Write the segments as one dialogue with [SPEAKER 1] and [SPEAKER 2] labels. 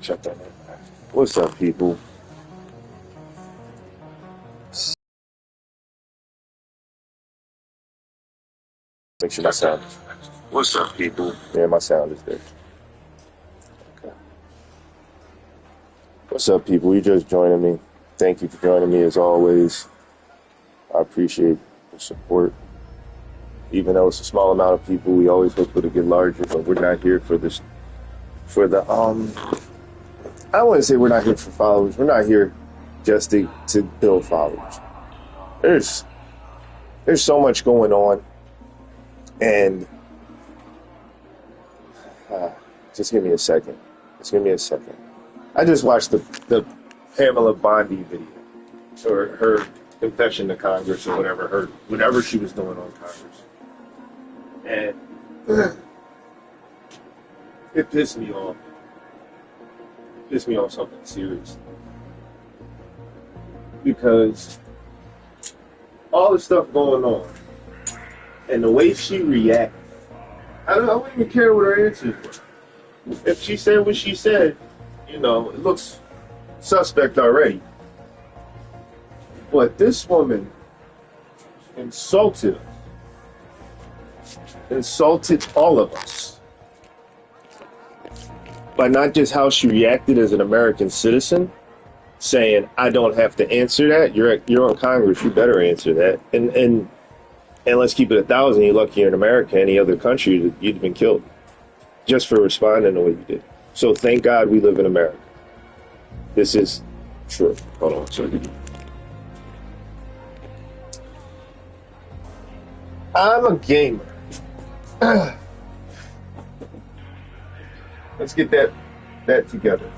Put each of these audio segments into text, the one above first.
[SPEAKER 1] Shut that. What's up, people? Make sure my sound. What's up, people? Yeah, my sound is there. Okay. What's up, people? You just joining me. Thank you for joining me as always. I appreciate the support. Even though it's a small amount of people, we always hope it'll get larger, but we're not here for this I wouldn't say we're not here for followers. We're not here just to build followers. There's so much going on, and just give me a second. Just give me a second. I just watched the Pamela Bondi video, or her confession to Congress, or whatever she was doing on Congress, and it pissed me off. It pissed me off something serious, because all the stuff going on and the way she reacted, I don't even care what her answers were. If she said what she said, it looks suspect already. But this woman insulted all of us by not just how she reacted as an American citizen, saying, I don't have to answer that. You're on Congress, you better answer that. And let's keep it 1,000, you're lucky you're in America. Any other country, you'd been killed just for responding the way you did. So thank God we live in America. This is true. Hold on a second. I'm a gamer. Let's get that together.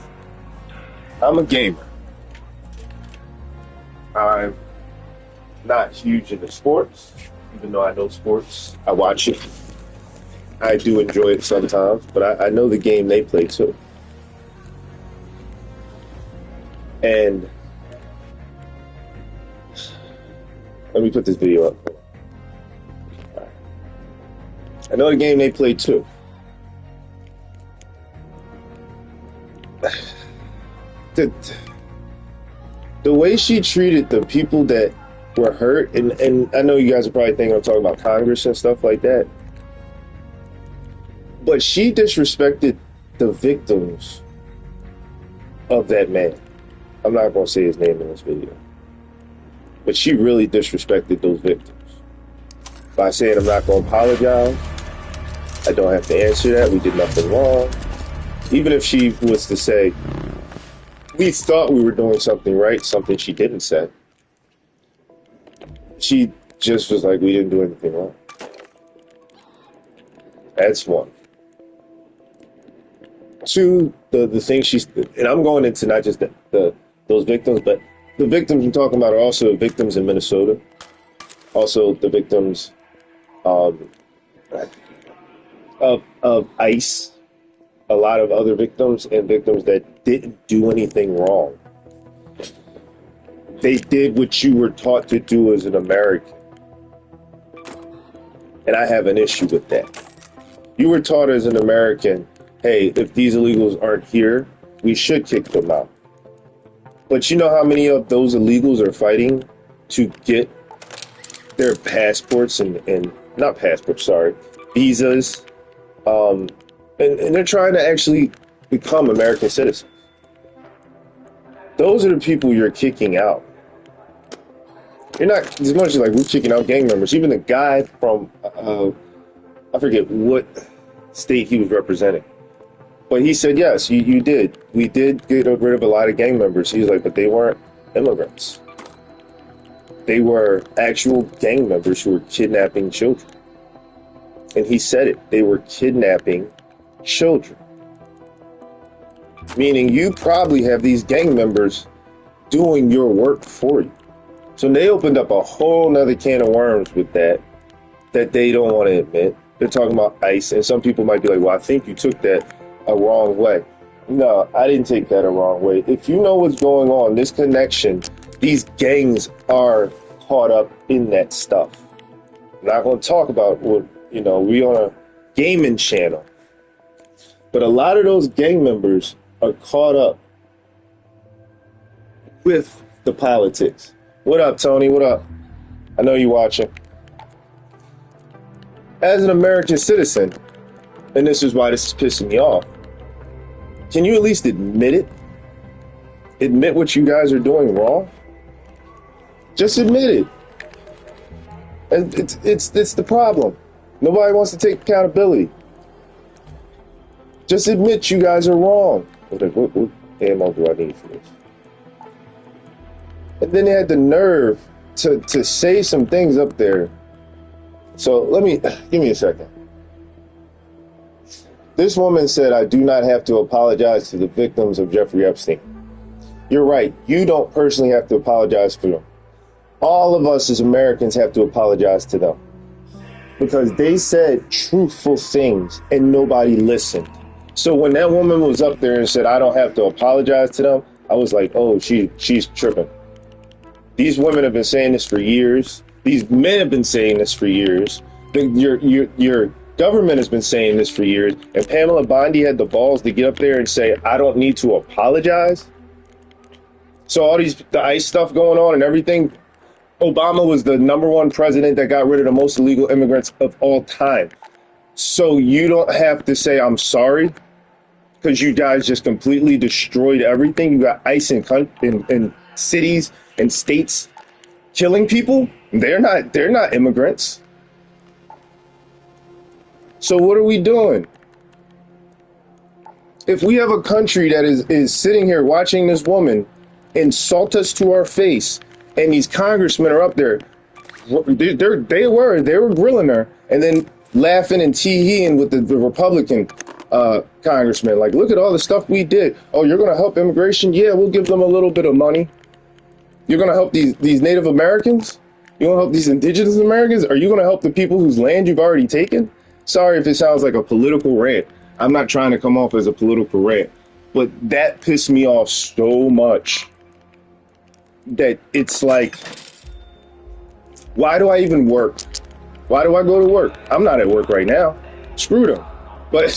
[SPEAKER 1] I'm a gamer. I'm not huge into sports, even though I know sports. I watch it. I do enjoy it sometimes, but I know the game they play too. And let me put this video up. I know the game they play too. The way she treated the people that were hurt, and I know you guys are probably thinking I'm talking about Congress and stuff like that, but she disrespected the victims of that man. I'm not going to say his name in this video, but she really disrespected those victims by saying, I'm not going to apologize. I don't have to answer that. We did nothing wrong. Even if she was to say, we thought we were doing something right, something she didn't say, she just was like, we didn't do anything wrong. That's one. Two, the thing and I'm going into not just those victims, but the victims I'm talking about are also victims in Minnesota. Also the victims of ICE. A lot of other victims and victims that didn't do anything wrong. They did what you were taught to do as an American. And I have an issue with that. You were taught as an American, hey, if these illegals aren't here, we should kick them out. But you know how many of those illegals are fighting to get their passports and not passports, sorry, visas, and they're trying to actually become American citizens. Those are the people you're kicking out. You're not as much like we're kicking out gang members. Even the guy from, I forget what state he was representing. But he said, yes, you did. We did get rid of a lot of gang members. He was like, but they weren't immigrants. They were actual gang members who were kidnapping children. And he said it. They were kidnapping children. Meaning you probably have these gang members doing your work for you. So they opened up a whole nother can of worms with that they don't want to admit. They're talking about ICE, and some people might be like, well, I think you took that a wrong way. No, I didn't take that a wrong way. If you know what's going on, this connection, these gangs are caught up in that stuff. I'm not going to talk about what, we on a gaming channel. But a lot of those gang members are caught up with the politics. What up, Tony? What up? I know you're watching. As an American citizen, and this is why this is pissing me off, can you at least admit it? Admit what you guys are doing wrong? Just admit it. And it's the problem. Nobody wants to take accountability. Just admit you guys are wrong. What ammo do I need for this? And then they had the nerve to say some things up there. So give me a second. This woman said, I do not have to apologize to the victims of Jeffrey Epstein. You're right. You don't personally have to apologize for them. All of us as Americans have to apologize to them. Because they said truthful things and nobody listened. So when that woman was up there and said, I don't have to apologize to them, I was like, oh, she's tripping. These women have been saying this for years. These men have been saying this for years. Your government has been saying this for years. And Pamela Bondi had the balls to get up there and say, I don't need to apologize. So all the ICE stuff going on and everything, Obama was the #1 president that got rid of the most illegal immigrants of all time. So you don't have to say, I'm sorry, because you guys just completely destroyed everything. You got ICE in cities and states killing people. They're not immigrants. So what are we doing? If we have a country that is sitting here watching this woman insult us to our face, and these congressmen are up there, they were grilling her, and then laughing and tee-heeing with the Republican congressman. Like, look at all the stuff we did. Oh, you're going to help immigration? Yeah, we'll give them a little bit of money. You're going to help these Native Americans? You want to help these indigenous Americans? Are you going to help the people whose land you've already taken? Sorry if it sounds like a political rant. I'm not trying to come off as a political rant, but that pissed me off so much that it's like, why do I even work? Why do I go to work? I'm not at work right now. Screw them. But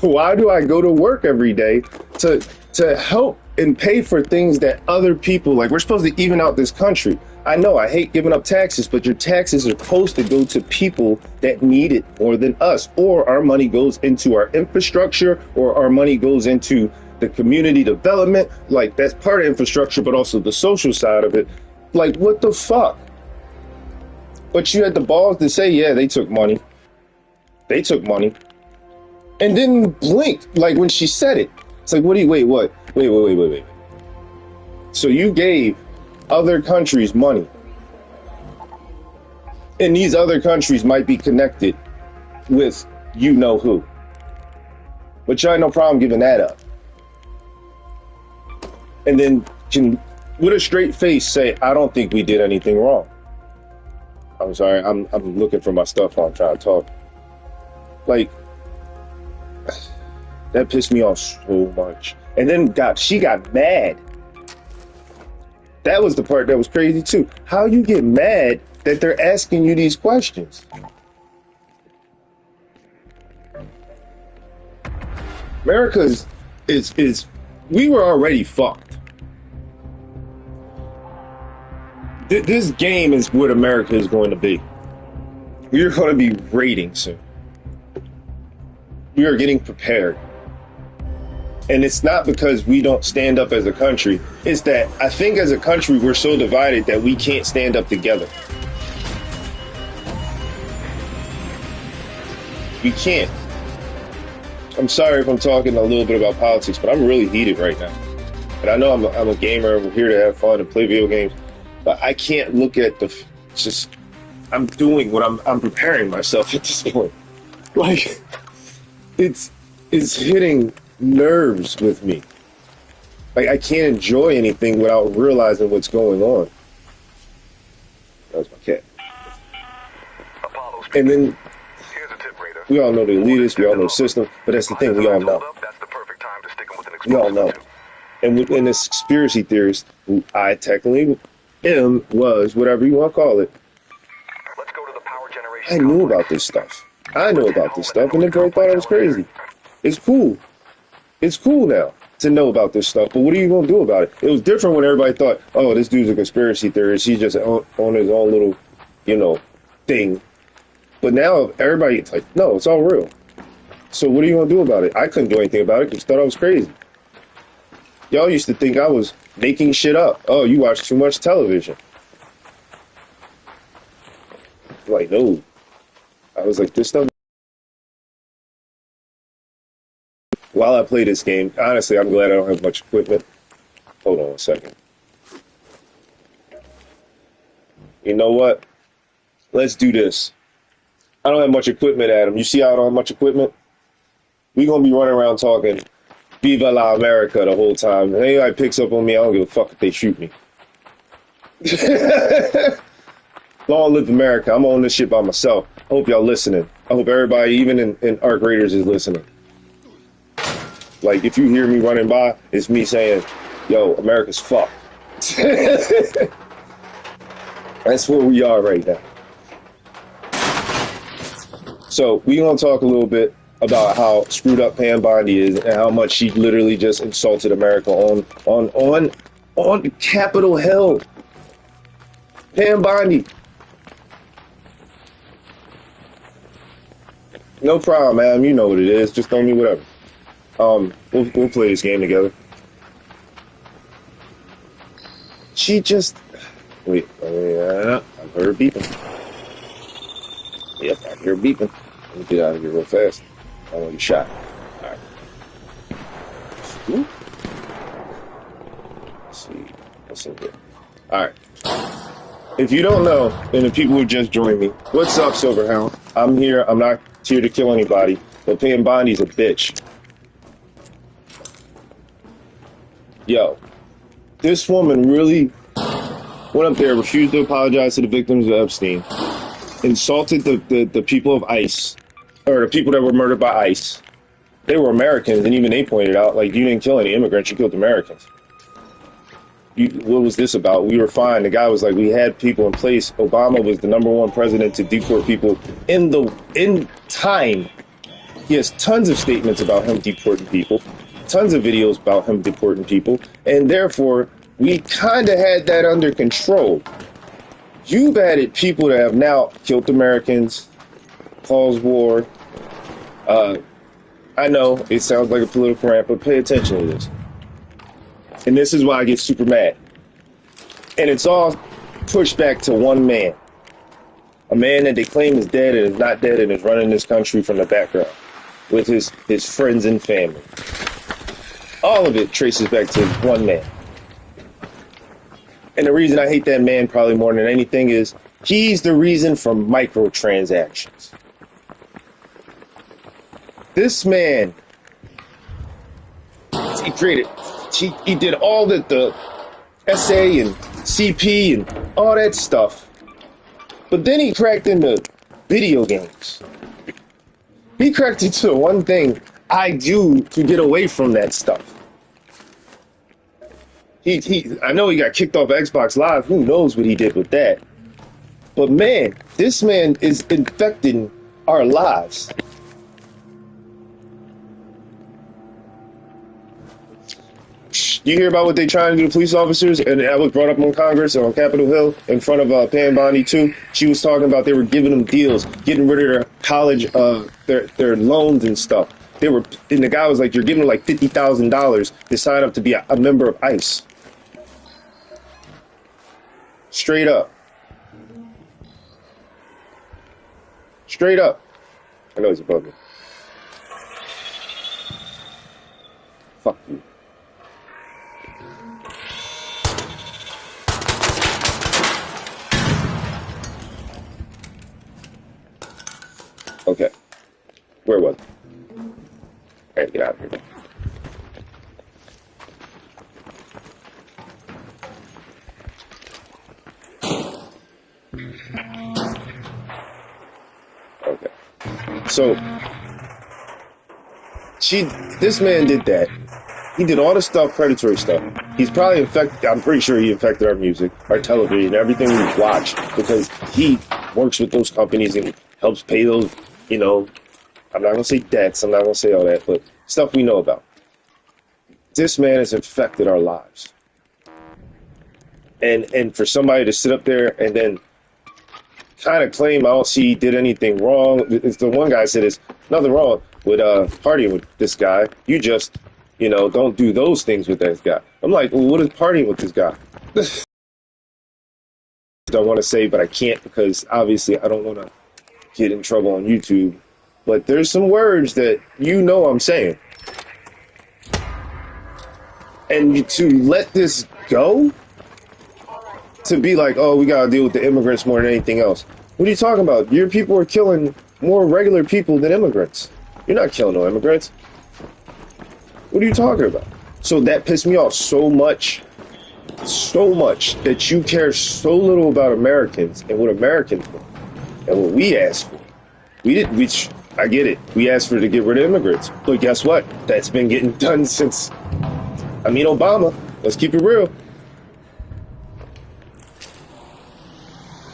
[SPEAKER 1] why do I go to work every day to help and pay for things that other people, like, we're supposed to even out this country. I know I hate giving up taxes, but your taxes are supposed to go to people that need it more than us, or our money goes into our infrastructure, or our money goes into the community development. Like, that's part of infrastructure, but also the social side of it. Like, what the fuck? But you had the balls to say, yeah, they took money. They took money. And then blink, like, when she said it. It's like, wait. So you gave other countries money. And these other countries might be connected with you know who. But you had no problem giving that up. And then can, with a straight face, say, I don't think we did anything wrong. I'm sorry, I'm looking for my stuff while I'm trying to talk. Like, that pissed me off so much. And then she got mad. That was the part that was crazy too. How you get mad that they're asking you these questions? America is we were already fucked. This game is what America is going to be. We are going to be raiding soon. We are getting prepared. And it's not because we don't stand up as a country. It's that I think as a country, we're so divided that we can't stand up together. We can't. I'm sorry if I'm talking a little bit about politics, but I'm really heated right now. And I know I'm a gamer. We're here to have fun and play video games. But I can't look at I'm doing what I'm preparing myself at this point. Like, it's hitting nerves with me. Like, I can't enjoy anything without realizing what's going on. That was my cat. And then we all know the elitists, we all know the system, but that's the thing, we all know. We all know. And within this conspiracy theorist, who I technically am, was, whatever you want to call it, I knew about this stuff. I know about this stuff, and everybody thought I was crazy. It's cool. It's cool now to know about this stuff, but what are you going to do about it? It was different when everybody thought, oh, this dude's a conspiracy theorist. He's just on his own little, thing. But now everybody's like, no, it's all real. So what are you going to do about it? I couldn't do anything about it because I thought I was crazy. Y'all used to think I was making shit up. Oh, you watch too much television. Like, no. I was like, this stuff. While I play this game, honestly, I'm glad I don't have much equipment. Hold on a second. You know what? Let's do this. I don't have much equipment, Adam. You see how I don't have much equipment? We're going to be running around talking Viva la America the whole time. If anybody picks up on me, I don't give a fuck if they shoot me. Long live America. I'm on this shit by myself. I hope y'all listening. I hope everybody, even in Arc Raiders, is listening. Like, if you hear me running by, it's me saying, yo, America's fucked. That's where we are right now. So, we're going to talk a little bit about how screwed up Pam Bondi is and how much she literally just insulted America on Capitol Hill. Pam Bondi. No problem, man. You know what it is. Just throw me whatever. We'll play this game together. She just... Wait, I heard her beeping. Yep, I hear her beeping. Let me get out of here real fast. I want to get shot. All right. Ooh. Let's see. What's in here? All right. If you don't know, and the people who just joined me, what's up, Silverhound? I'm here. I'm not here to kill anybody, but Pam Bondi's a bitch. Yo, this woman really went up there, refused to apologize to the victims of Epstein, insulted the people of ICE, or the people that were murdered by ICE. They were Americans, and even they pointed out, like, you didn't kill any immigrants, you killed Americans. What was this about? We were fine. The guy was like, we had people in place. Obama was the #1 president to deport people in time. He has tons of statements about him deporting people, tons of videos about him deporting people, and therefore we kind of had that under control. You've added people that have now killed Americans, caused war. I know it sounds like a political rant, but pay attention to this. And this is why I get super mad. And it's all pushed back to one man. A man that they claim is dead and is not dead and is running this country from the background with his friends and family. All of it traces back to one man. And the reason I hate that man probably more than anything is he's the reason for microtransactions. This man, he did all the SA and CP and all that stuff. But then he cracked into video games. He cracked into the one thing I do to get away from that stuff. I know he got kicked off Xbox Live. Who knows what he did with that? But man, this man is infecting our lives. You hear about what they trying to do to police officers? And that was brought up on Congress and on Capitol Hill in front of Pam Bondi too. She was talking about they were giving them deals, getting rid of their college, their loans and stuff. And the guy was like, "You're giving them like $50,000 to sign up to be a member of ICE." Straight up. Straight up. I know he's above me. Fuck you. Okay. Where was it? I gotta get out of here. Okay. So, this man did that. He did all the stuff, predatory stuff. He's probably I'm pretty sure he infected our music, our television, everything we watch, because he works with those companies and helps pay those, you know, I'm not going to say debts, I'm not going to say all that, but stuff we know about. This man has infected our lives. And for somebody to sit up there and then kind of claim I don't see he did anything wrong. It's the one guy said there's nothing wrong with partying with this guy. You just, you know, don't do those things with that guy. I'm like, well, what is partying with this guy? I want to say, but I can't because obviously I don't want to get in trouble on YouTube. But there's some words that you know I'm saying. And to let this go, to be like, oh, we got to deal with the immigrants more than anything else. What are you talking about? Your people are killing more regular people than immigrants. You're not killing no immigrants. What are you talking about? So that pissed me off so much that you care so little about Americans and what Americans want and what we asked for. I get it. We asked for to get rid of immigrants. But guess what? That's been getting done since, Obama. Let's keep it real.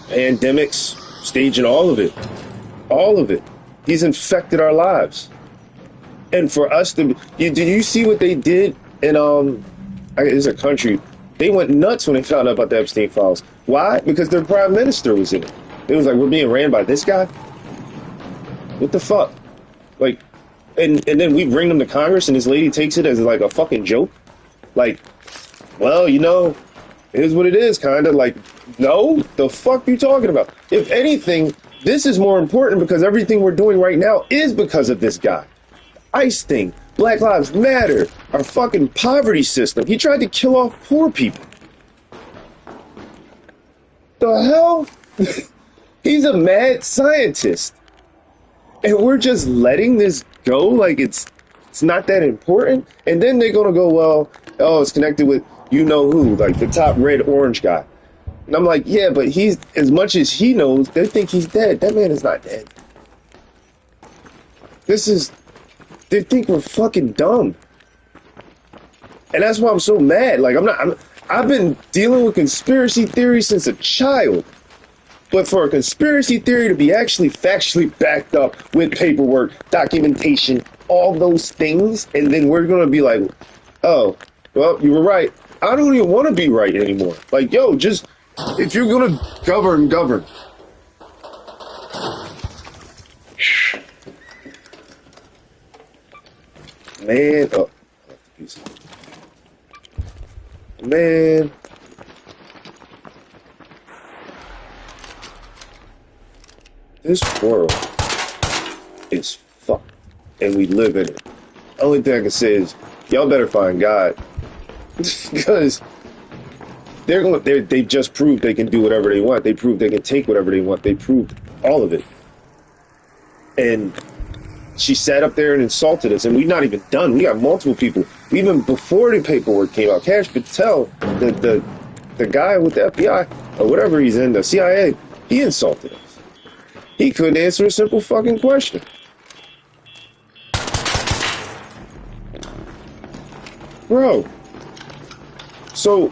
[SPEAKER 1] Pandemics, staging all of it. All of it. He's infected our lives. And for us to, did you see what they did in, it's a country, they went nuts when they found out about the Epstein files. Why? Because their prime minister was in it. It was like, we're being ran by this guy? What the fuck? Like, and then we bring them to Congress and this lady takes it as like a fucking joke? Like, well, you know, it is what it is, kind of. Like, no, the fuck you talking about? If anything, this is more important because everything we're doing right now is because of this guy. ICE thing, Black Lives Matter, our fucking poverty system. He tried to kill off poor people. The hell? He's a mad scientist. And we're just letting this go like it's not that important? And then they're going to go, well, oh, it's connected with you know who, like the top red orange guy. And I'm like, yeah, but he's, as much as he knows, they think he's dead. That man is not dead. They think we're fucking dumb. And that's why I'm so mad. Like, I've been dealing with conspiracy theories since a child. But for a conspiracy theory to be actually factually backed up with paperwork, documentation, all those things, and then we're going to be like, oh, well, you were right. I don't even want to be right anymore. Like, yo, just, if you're going to govern. Man, oh, man. This world is fucked, and we live in it. Only thing I can say is, y'all better find God, because they just proved they can do whatever they want. They proved they can take whatever they want. They proved all of it. And she sat up there and insulted us, and we're not even done. We got multiple people. Even before the paperwork came out, Kash Patel, the guy with the FBI, or whatever he's in, the CIA, he insulted us. He couldn't answer a simple fucking question. Bro. So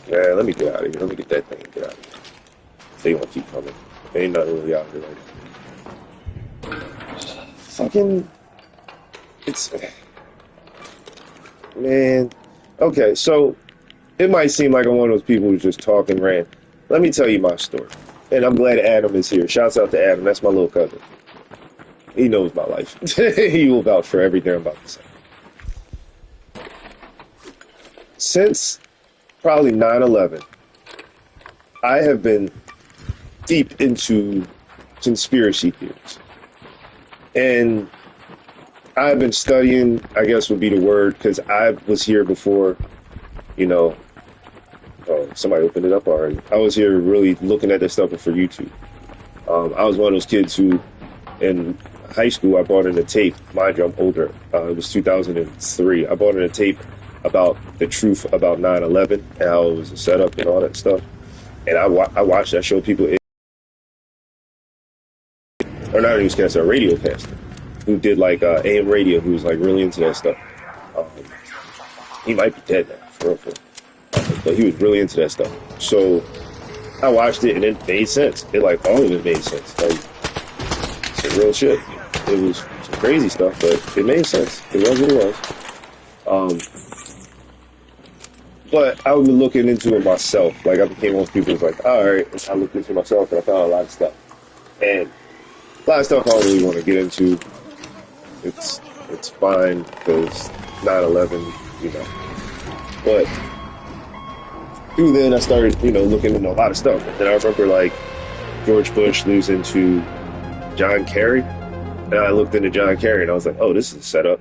[SPEAKER 1] man, let me get out of here. Let me get that thing and get out of here. They gonna keep coming. There ain't nothing really out here right now. Fucking, it's, man. Okay, so it might seem like I'm one of those people who's just talking rant. Let me tell you my story. And I'm glad Adam is here. Shouts out to Adam. That's my little cousin. He knows my life. He will vouch for everything I'm about to say. Since probably 9/11, I have been deep into conspiracy theories. And I've been studying, I guess would be the word, because I was here before, you know, oh, somebody opened it up already. I was here really looking at this stuff before YouTube. I was one of those kids who, in high school, I bought in a tape. Mind you, I'm older. It was 2003. I bought in a tape about the truth about 9/11 and how it was a setup and all that stuff. And I watched that show. People, or not a newscaster, a radio caster. who did like AM radio, who was like really into that stuff. Um, he might be dead now, for real, for real. But he was really into that stuff. So I watched it and it made sense. It like all of it made sense. Like some real shit. It was some crazy stuff, but it made sense. It was what it was. Um, but I was looking into it myself. Like I became one of those people who's like, all right, I looked into it myself and I found a lot of stuff. And a lot of stuff I don't really want to get into. It's fine because 9/11, you know. But through then I started, looking into a lot of stuff. And then I remember like George Bush losing to John Kerry. And I looked into John Kerry and I was like, oh, this is a setup.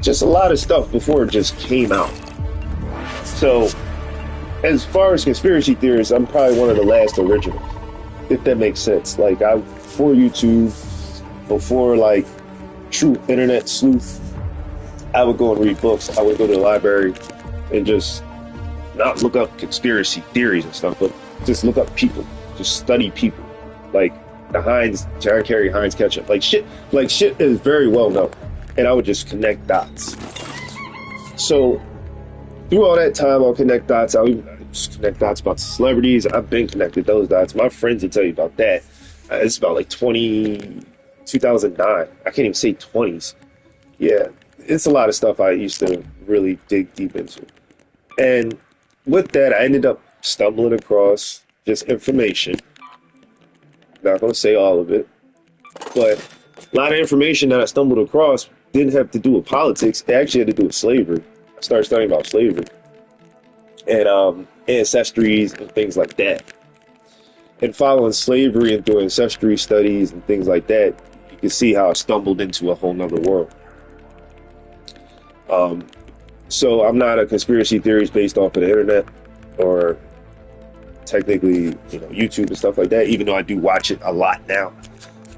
[SPEAKER 1] Just a lot of stuff before it just came out. So as far as conspiracy theories, I'm probably one of the last originals, if that makes sense. Like before YouTube, before like true internet sleuth, I would go and read books. I would go to the library and just not look up conspiracy theories and stuff, but just look up people, just study people, like the John Kerry Heinz ketchup, like shit is very well known, and I would just connect dots. So through all that time, I'll connect dots. I just connect dots about celebrities. I've been connected those dots. My friends will tell you about that. It's about like 2009. I can't even say 20s. Yeah, it's a lot of stuff I used to really dig deep into. And with that, I ended up stumbling across just information. Not going to say all of it, but a lot of information that I stumbled across didn't have to do with politics. It actually had to do with slavery. I started studying about slavery and ancestries and things like that. And following slavery and doing ancestry studies and things like that, you can see how I stumbled into a whole nother world. So I'm not a conspiracy theorist based off of the internet or technically, YouTube and stuff like that, even though I do watch it a lot now.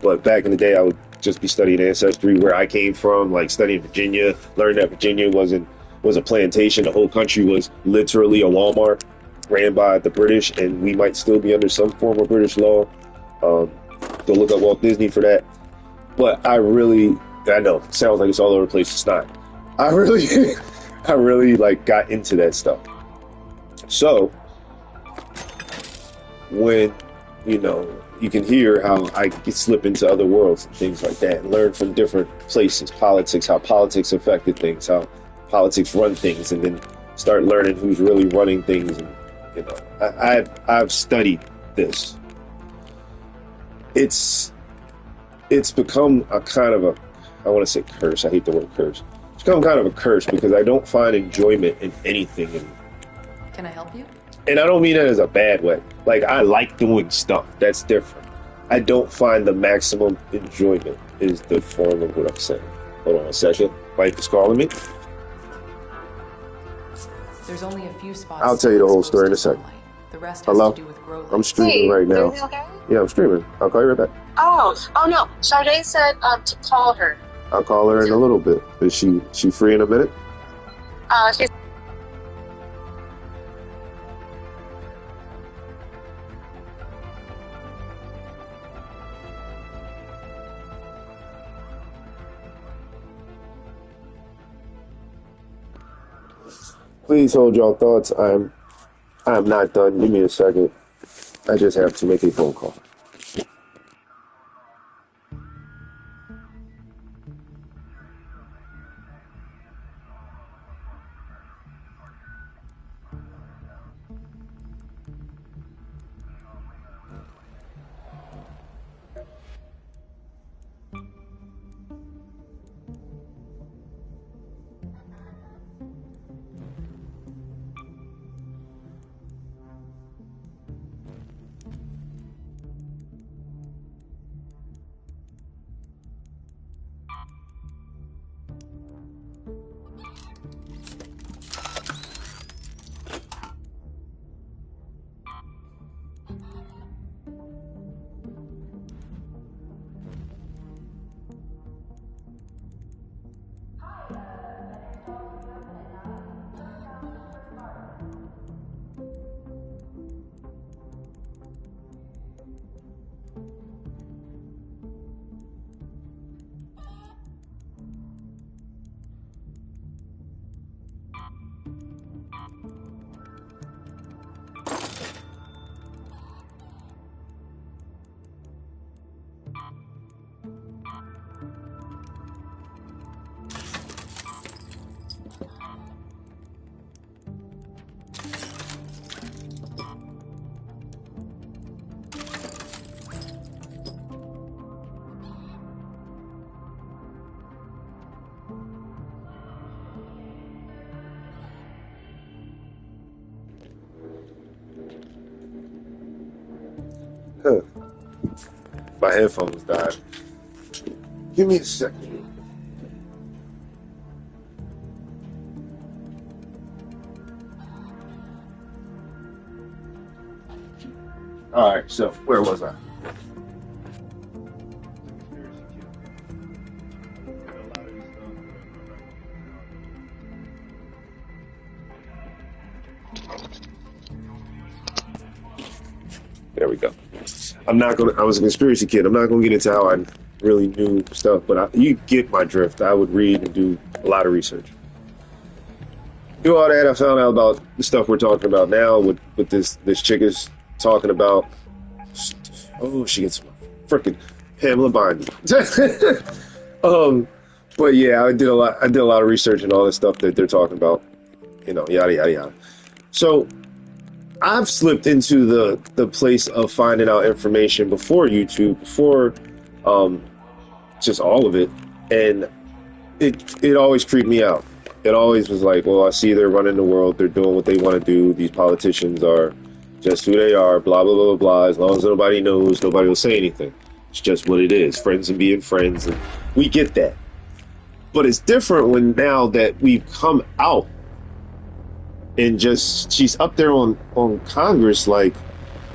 [SPEAKER 1] But back in the day, I would just be studying ancestry, where I came from, like studying Virginia, learned that Virginia was a plantation. The whole country was literally a Walmart ran by the British, and we might still be under some form of British law. Go look up Walt Disney for that. But I know, it sounds like it's all over the place. It's not. I really like got into that stuff. So when, you can hear how I could slip into other worlds and things like that and learn from different places, politics, how politics affected things, how politics run things, and then start learning who's really running things. And, I've studied this. It's become a kind of I want to say curse. I hate the word curse. It's become kind of a curse because I don't find enjoyment in anything anymore.
[SPEAKER 2] Can I help you?
[SPEAKER 1] And I don't mean that as a bad way. Like, I like doing stuff. That's different. I don't find the maximum enjoyment is the form of what I'm saying. Hold on a second. Wife is calling me.
[SPEAKER 2] There's only a few spots.
[SPEAKER 1] I'll tell you the whole story in a second.
[SPEAKER 2] The rest
[SPEAKER 1] Hello?
[SPEAKER 2] has to do with grow lights.
[SPEAKER 1] I'm streaming right now.
[SPEAKER 3] Everything okay?
[SPEAKER 1] Yeah, I'm streaming. I'll call you right back.
[SPEAKER 3] Oh no. Sade said to call her.
[SPEAKER 1] I'll call her in a little bit. Is she free in a minute?
[SPEAKER 3] She's
[SPEAKER 1] Please hold your thoughts. I am not done. Give me a second. I just have to make a phone call. My headphones died. Give me a second. All right, so where was I? There we go. I was a conspiracy kid. I'm not gonna get into how I really knew stuff, but you get my drift. I would read and do a lot of research. Do all that. I found out about the stuff we're talking about now. With this chick is talking about. Oh, she gets freaking Pamela Bondi. But yeah, I did a lot of research and all this stuff that they're talking about. You know, yada yada yada. So I've slipped into the place of finding out information before YouTube, before just all of it, and it always creeped me out. It always was like, well, I see they're running the world, they're doing what they want to do. These politicians are just who they are, blah blah blah blah blah. As long as nobody knows, nobody will say anything. It's just what it is, friends and being friends, and we get that. But it's different when now that we've come out. And just, she's up there on Congress like,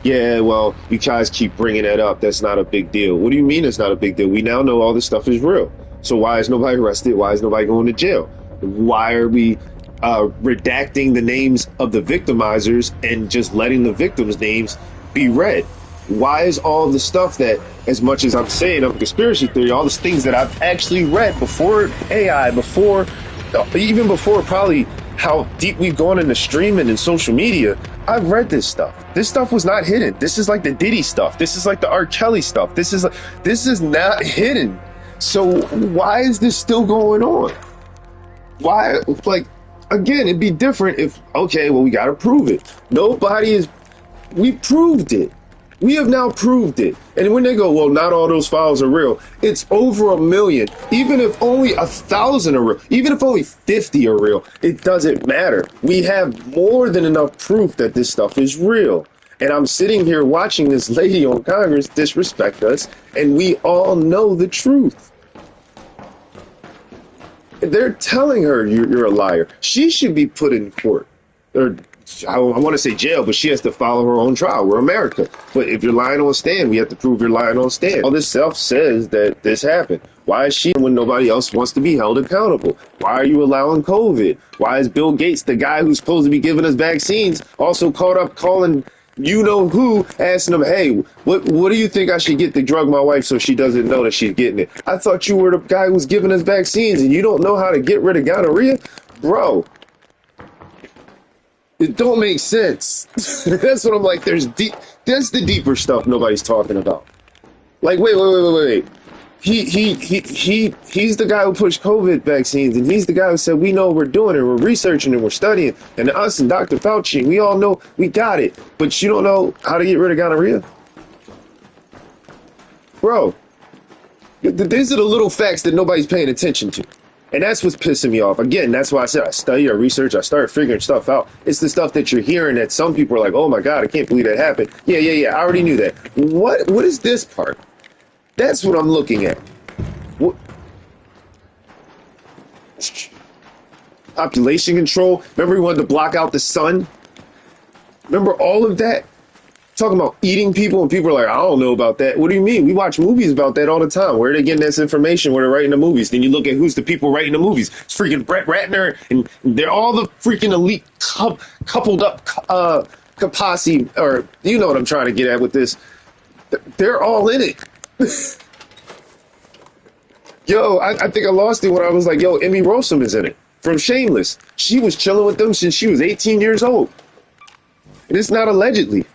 [SPEAKER 1] yeah, well, you guys keep bringing that up. That's not a big deal. What do you mean it's not a big deal? We now know all this stuff is real. So why is nobody arrested? Why is nobody going to jail? Why are we redacting the names of the victimizers and just letting the victims' names be read? Why is all the stuff that, as much as I'm saying I'm a conspiracy theory, all the things that I've actually read before AI, even before probably how deep we've gone into streaming and social media, I've read this stuff. This stuff was not hidden. This is like the Diddy stuff. This is like the R. Kelly stuff. This is not hidden. So why is this still going on? Why, like, again, it'd be different if, okay, well, we got to prove it. We proved it. We have now proved it. And when they go, well, not all those files are real, it's over 1 million. Even if only 1,000 are real, even if only 50 are real, it doesn't matter. We have more than enough proof that this stuff is real. And I'm sitting here watching this lady on Congress disrespect us, and we all know the truth. They're telling her you're a liar. She should be put in court. Or I want to say jail, but she has to follow her own trial. We're America. But if you're lying on stand, we have to prove you're lying on stand. All this stuff says that this happened. Why is she when nobody else wants to be held accountable? Why are you allowing COVID? Why is Bill Gates, the guy who's supposed to be giving us vaccines, also caught up calling you know who, asking them, hey, what do you think I should get to drug my wife so she doesn't know that she's getting it? I thought you were the guy who's giving us vaccines and you don't know how to get rid of gonorrhea? Bro. It don't make sense. That's what I'm like. That's the deeper stuff nobody's talking about. Like, wait. He's the guy who pushed COVID vaccines, and he's the guy who said we know what we're doing and we're researching and we're studying, and us and Dr. Fauci, we all know we got it, but you don't know how to get rid of gonorrhea? Bro, these are the little facts that nobody's paying attention to. And that's what's pissing me off. Again, that's why I said I study, I research, I start figuring stuff out. It's the stuff that you're hearing that some people are like, oh my God, I can't believe that happened. Yeah, I already knew that. What is this part? That's what I'm looking at. What? Population control. Remember we wanted to block out the sun? Remember all of that? Talking about eating people, and people are like, I don't know about that. What do you mean? We watch movies about that all the time. Where are they getting this information? Where they're writing the movies? Then you look at who's the people writing the movies. It's freaking Brett Ratner, and they're all the freaking elite coupled up capacity, or you know what I'm trying to get at with this. They're all in it. Yo, I think I lost it when I was like, yo, Emmy Rossum is in it from Shameless. She was chilling with them since she was 18 years old. And it's not allegedly.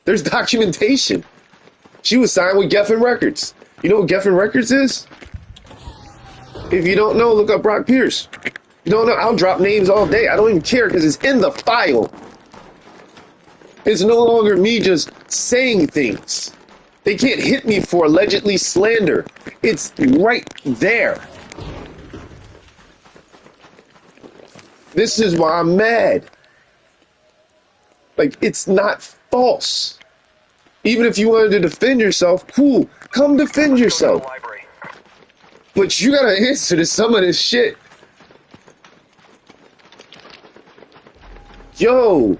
[SPEAKER 1] There's documentation. She was signed with Geffen Records. You know what Geffen Records is? If you don't know, look up Brock Pierce. You don't know, I'll drop names all day. I don't even care because it's in the file. It's no longer me just saying things. They can't hit me for allegedly slander. It's right there. This is why I'm mad. Like, it's not false. Even if you wanted to defend yourself, cool, come defend yourself. But you gotta answer to some of this shit. Yo,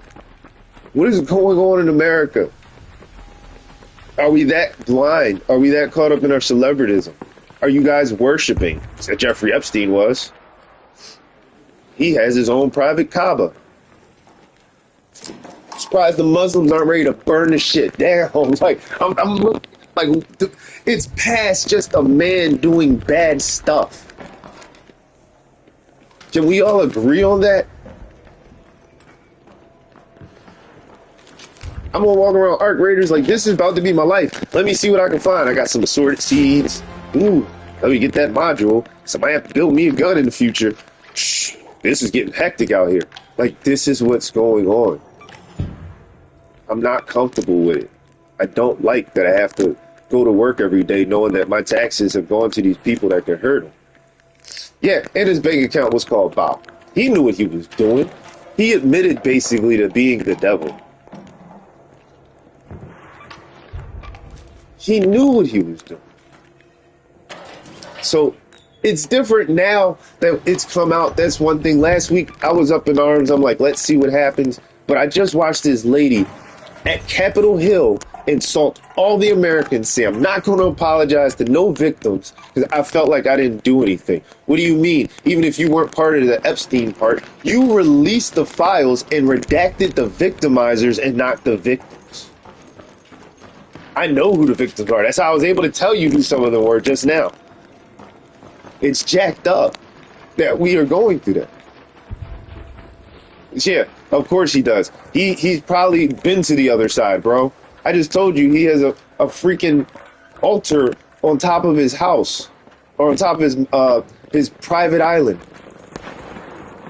[SPEAKER 1] what is going on in America? Are we that blind? Are we that caught up in our celebritism? Are you guys worshiping? That Jeffrey Epstein was. He has his own private Kaaba. Surprised the Muslims aren't ready to burn the shit down. Like I'm looking like it's past just a man doing bad stuff. Can we all agree on that? I'm gonna walk around Arc Raiders like this is about to be my life. Let me see what I can find. I got some assorted seeds. Ooh, let me get that module. Somebody have to build me a gun in the future. Shh, this is getting hectic out here. Like, this is what's going on. I'm not comfortable with it. I don't like that I have to go to work every day knowing that my taxes have gone to these people that can hurt them. Yeah, and his bank account was called Bob. He knew what he was doing. He admitted basically to being the devil. He knew what he was doing. So it's different now that it's come out. That's one thing. Last week, I was up in arms. I'm like, let's see what happens. But I just watched this lady at Capitol Hill insult all the Americans, say, I'm not going to apologize to no victims because I felt like I didn't do anything. What do you mean? Even if you weren't part of the Epstein part, you released the files and redacted the victimizers and not the victims. I know who the victims are. That's how I was able to tell you who some of them were just now. It's jacked up that we are going through that. Yeah, of course he does. He's probably been to the other side, bro. I just told you he has a freaking altar on top of his house, or on top of his private island.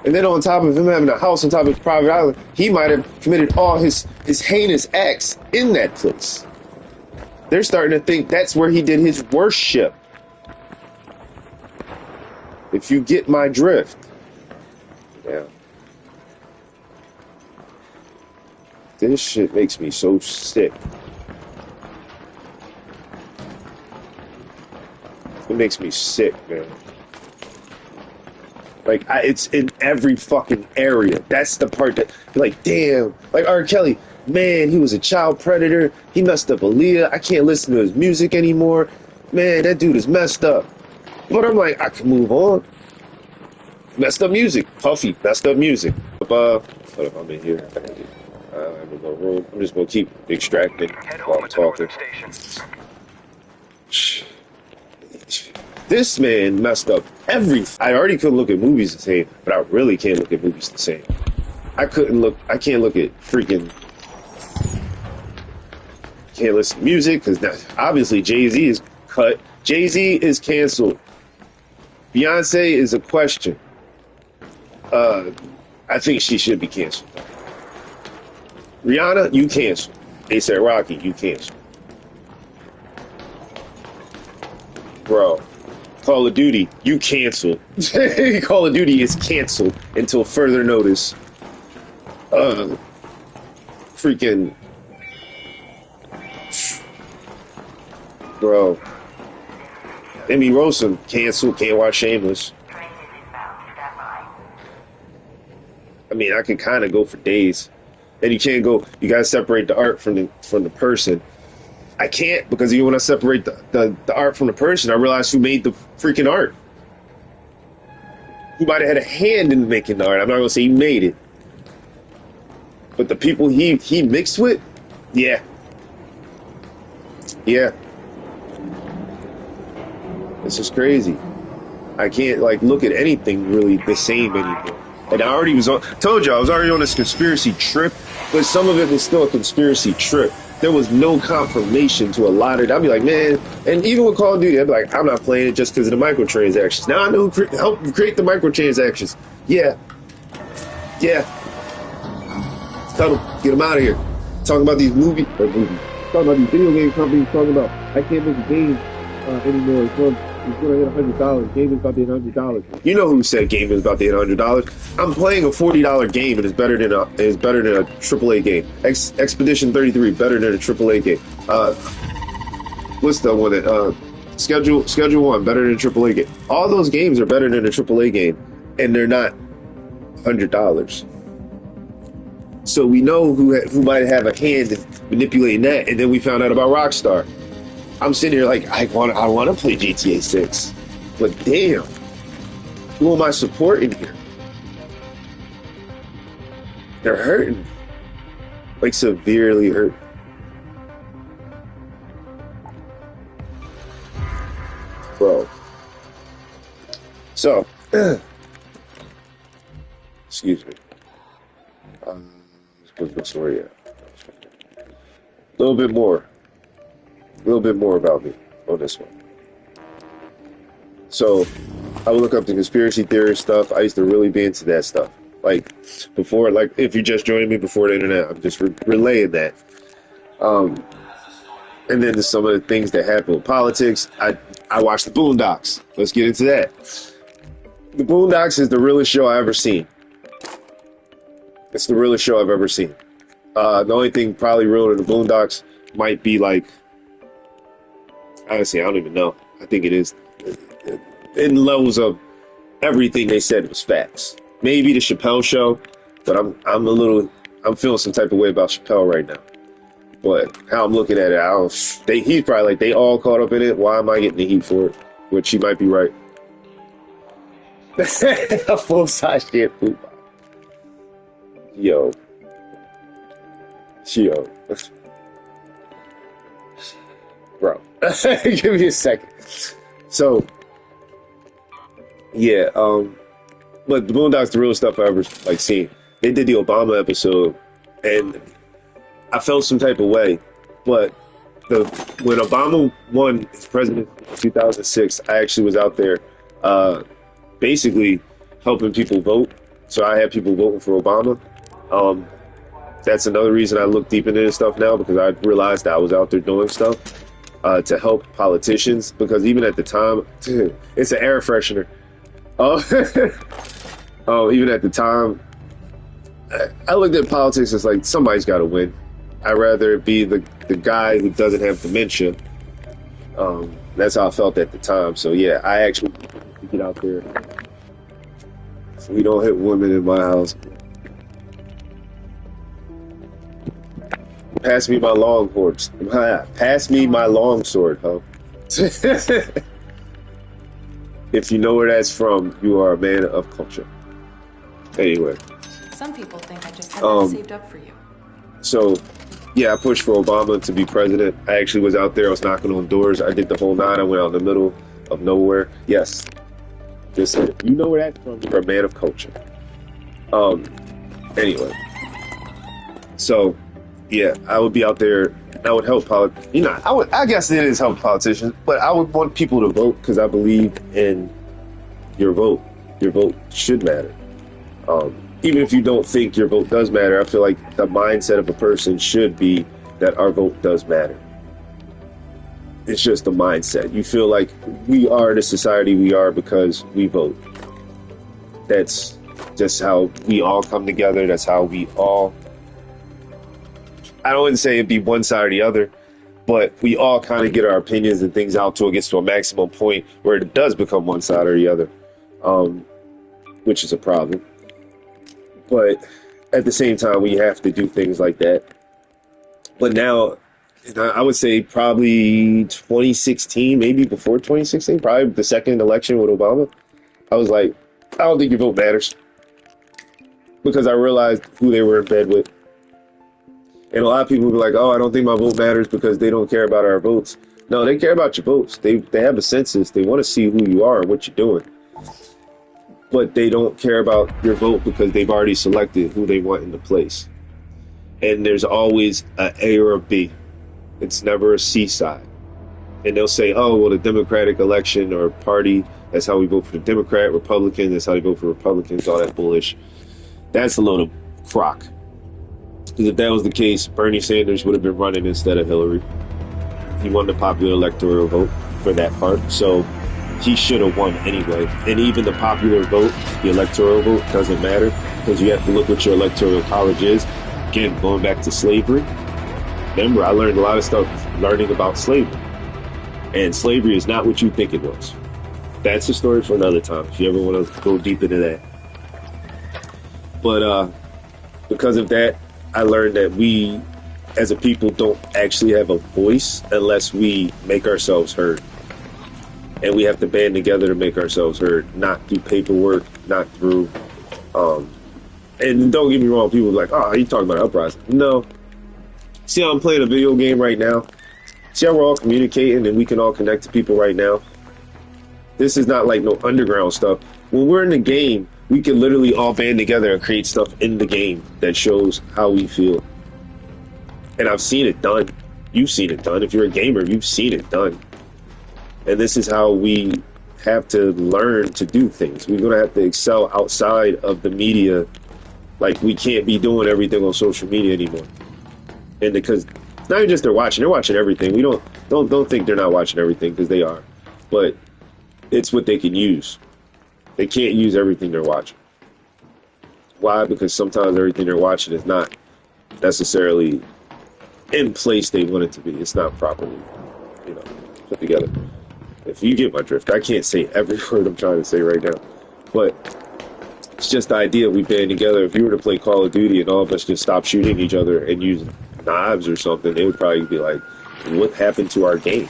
[SPEAKER 1] And then on top of him having a house on top of his private island, he might have committed all his heinous acts in that place. They're starting to think that's where he did his worship. If you get my drift. Yeah. This shit makes me so sick. It makes me sick, man. Like, it's in every fucking area. That's the part that, like, damn. Like, R. Kelly, man, he was a child predator. He messed up Aaliyah. I can't listen to his music anymore. Man, that dude is messed up. But I'm like, I can move on. Messed up music. Puffy, messed up music. What if I'm in here? I'm in no room. I'm just gonna keep extracting while I'm talking. This man messed up everything. I already couldn't look at movies the same, but I really can't look at movies the same. I can't look at freaking, can't listen to music, because obviously Jay-Z is cut. Jay-Z is canceled. Beyonce is a question. I think she should be canceled. Rihanna, you canceled. A$AP Rocky, you canceled. Bro, Call of Duty, you canceled. Call of Duty is canceled until further notice. Freaking... Bro. Emmy Rossum, canceled, can't watch Shameless. I mean, I can kind of go for days. And you can't go, you gotta separate the art from the person. I can't, because even when I separate the art from the person, I realize who made the freaking art. Who might have had a hand in making the art. I'm not gonna say he made it. But the people he mixed with, yeah. Yeah. This is crazy. I can't, like, look at anything really the same anymore. And I already was on, told you, I was already on this conspiracy trip, but some of it was still a conspiracy trip. There was no confirmation to a lot of it. I'd be like, man, and even with Call of Duty, I'd be like, I'm not playing it just because of the microtransactions. Now I know who helped create the microtransactions. Yeah. Yeah. Tell them, get them out of here. Talking about these talking about these video game companies, talking about, I can't make a game anymore. He's gonna hit $100. Game is about to hit $100. You know who said game is about to hit $100? I'm playing a $40 game and it's better than a AAA game. Expedition 33 better than a AAA game. What's the one that Schedule 1 better than a AAA game? All those games are better than a AAA game, and they're not $100. So we know who might have a hand in manipulating that, and then we found out about Rockstar. I'm sitting here like I want to play GTA 6, but damn, who am I supporting here? They're hurting, like severely hurt. Bro. So, excuse me. What's the story yet? A little bit more about me on this one. So, I would look up the conspiracy theory stuff. I used to really be into that stuff. Like, before, like, if you're just joining me before the internet, I'm just relaying that. And then to some of the things that happen with politics, I watched the Boondocks. Let's get into that. The Boondocks is the realest show I've ever seen. It's the realest show I've ever seen. The only thing probably realer than the Boondocks might be like, honestly, I don't even know. I think it is. In levels of everything they said was facts. Maybe the Chappelle Show, but I'm feeling some type of way about Chappelle right now. But how I'm looking at it, he's probably like, they all caught up in it. Why am I getting the heat for it? Which he might be right. Full size shit. Yo. Bro. Give me a second. So, yeah, but the Boondocks, the real stuff I ever like seen. They did the Obama episode, and I felt some type of way, but when Obama won as president in 2006, I actually was out there basically helping people vote. So I had people voting for Obama. That's another reason I look deep into this stuff now, because I realized that I was out there doing stuff to help politicians, because even at the time, it's an air freshener. Even at the time, I looked at politics as like, somebody's got to win. I'd rather it be the guy who doesn't have dementia. That's how I felt at the time. So yeah, I actually get out there. We don't hit women in my house. Pass me my long horse. Pass me my long sword, ho. If you know where that's from, you are a man of culture. Anyway.
[SPEAKER 2] Some people think I just had that saved up for you.
[SPEAKER 1] So, yeah, I pushed for Obama to be president. I actually was out there. I was knocking on doors. I did the whole nine. I went out in the middle of nowhere. Yes. Just you know where that's from. You're a man of culture. Anyway. So, yeah, I would be out there. I would help I guess it is help politicians, but I would want people to vote, because I believe in your vote. Your vote should matter. Even if you don't think your vote does matter, I feel like the mindset of a person should be that our vote does matter. It's just a mindset. You feel like we are the society we are because we vote. That's just how we all come together. That's how we all... I wouldn't say it'd be one side or the other, but we all kind of get our opinions and things out till it gets to a maximum point where it does become one side or the other, which is a problem. But at the same time, we have to do things like that. But now, I would say probably 2016, maybe before 2016, probably the second election with Obama, I was like, I don't think your vote matters. Because I realized who they were in bed with. And a lot of people will be like, oh, I don't think my vote matters because they don't care about our votes. No, they care about your votes. They have a census. They want to see who you are and what you're doing. But they don't care about your vote because they've already selected who they want in the place. And there's always an A or a B. It's never a C side. And they'll say, oh, well, the Democratic election or party, that's how we vote for the Democrat, Republican, that's how we vote for Republicans, all that bullish. That's a load of crock. Because if that was the case, Bernie Sanders would have been running instead of Hillary. He won the popular electoral vote for that part. So he should have won anyway. And even the popular vote, the electoral vote, doesn't matter because you have to look what your electoral college is. Again, going back to slavery. Remember, I learned a lot of stuff learning about slavery. And slavery is not what you think it was. That's a story for another time if you ever want to go deep into that. But because of that, I learned that we, as a people, don't actually have a voice unless we make ourselves heard. And we have to band together to make ourselves heard, not through paperwork, not through... and don't get me wrong, people are like, oh, are you talking about uprising? No. See how I'm playing a video game right now? See how we're all communicating and we can all connect to people right now? This is not like no underground stuff. When we're in the game, we can literally all band together and create stuff in the game that shows how we feel. And I've seen it done. You've seen it done. If you're a gamer, you've seen it done. And this is how we have to learn to do things. We're going to have to excel outside of the media. Like, we can't be doing everything on social media anymore. And because it's not even just they're watching everything. We don't think they're not watching everything, because they are. But it's what they can use. They can't use everything they're watching. Why? Because sometimes everything they're watching is not necessarily in place they want it to be. It's not properly, put together. If you get my drift, I can't say every word I'm trying to say right now. But it's just the idea we band together. If you were to play Call of Duty and all of us just stop shooting each other and use knives or something, they would probably be like, what happened to our game?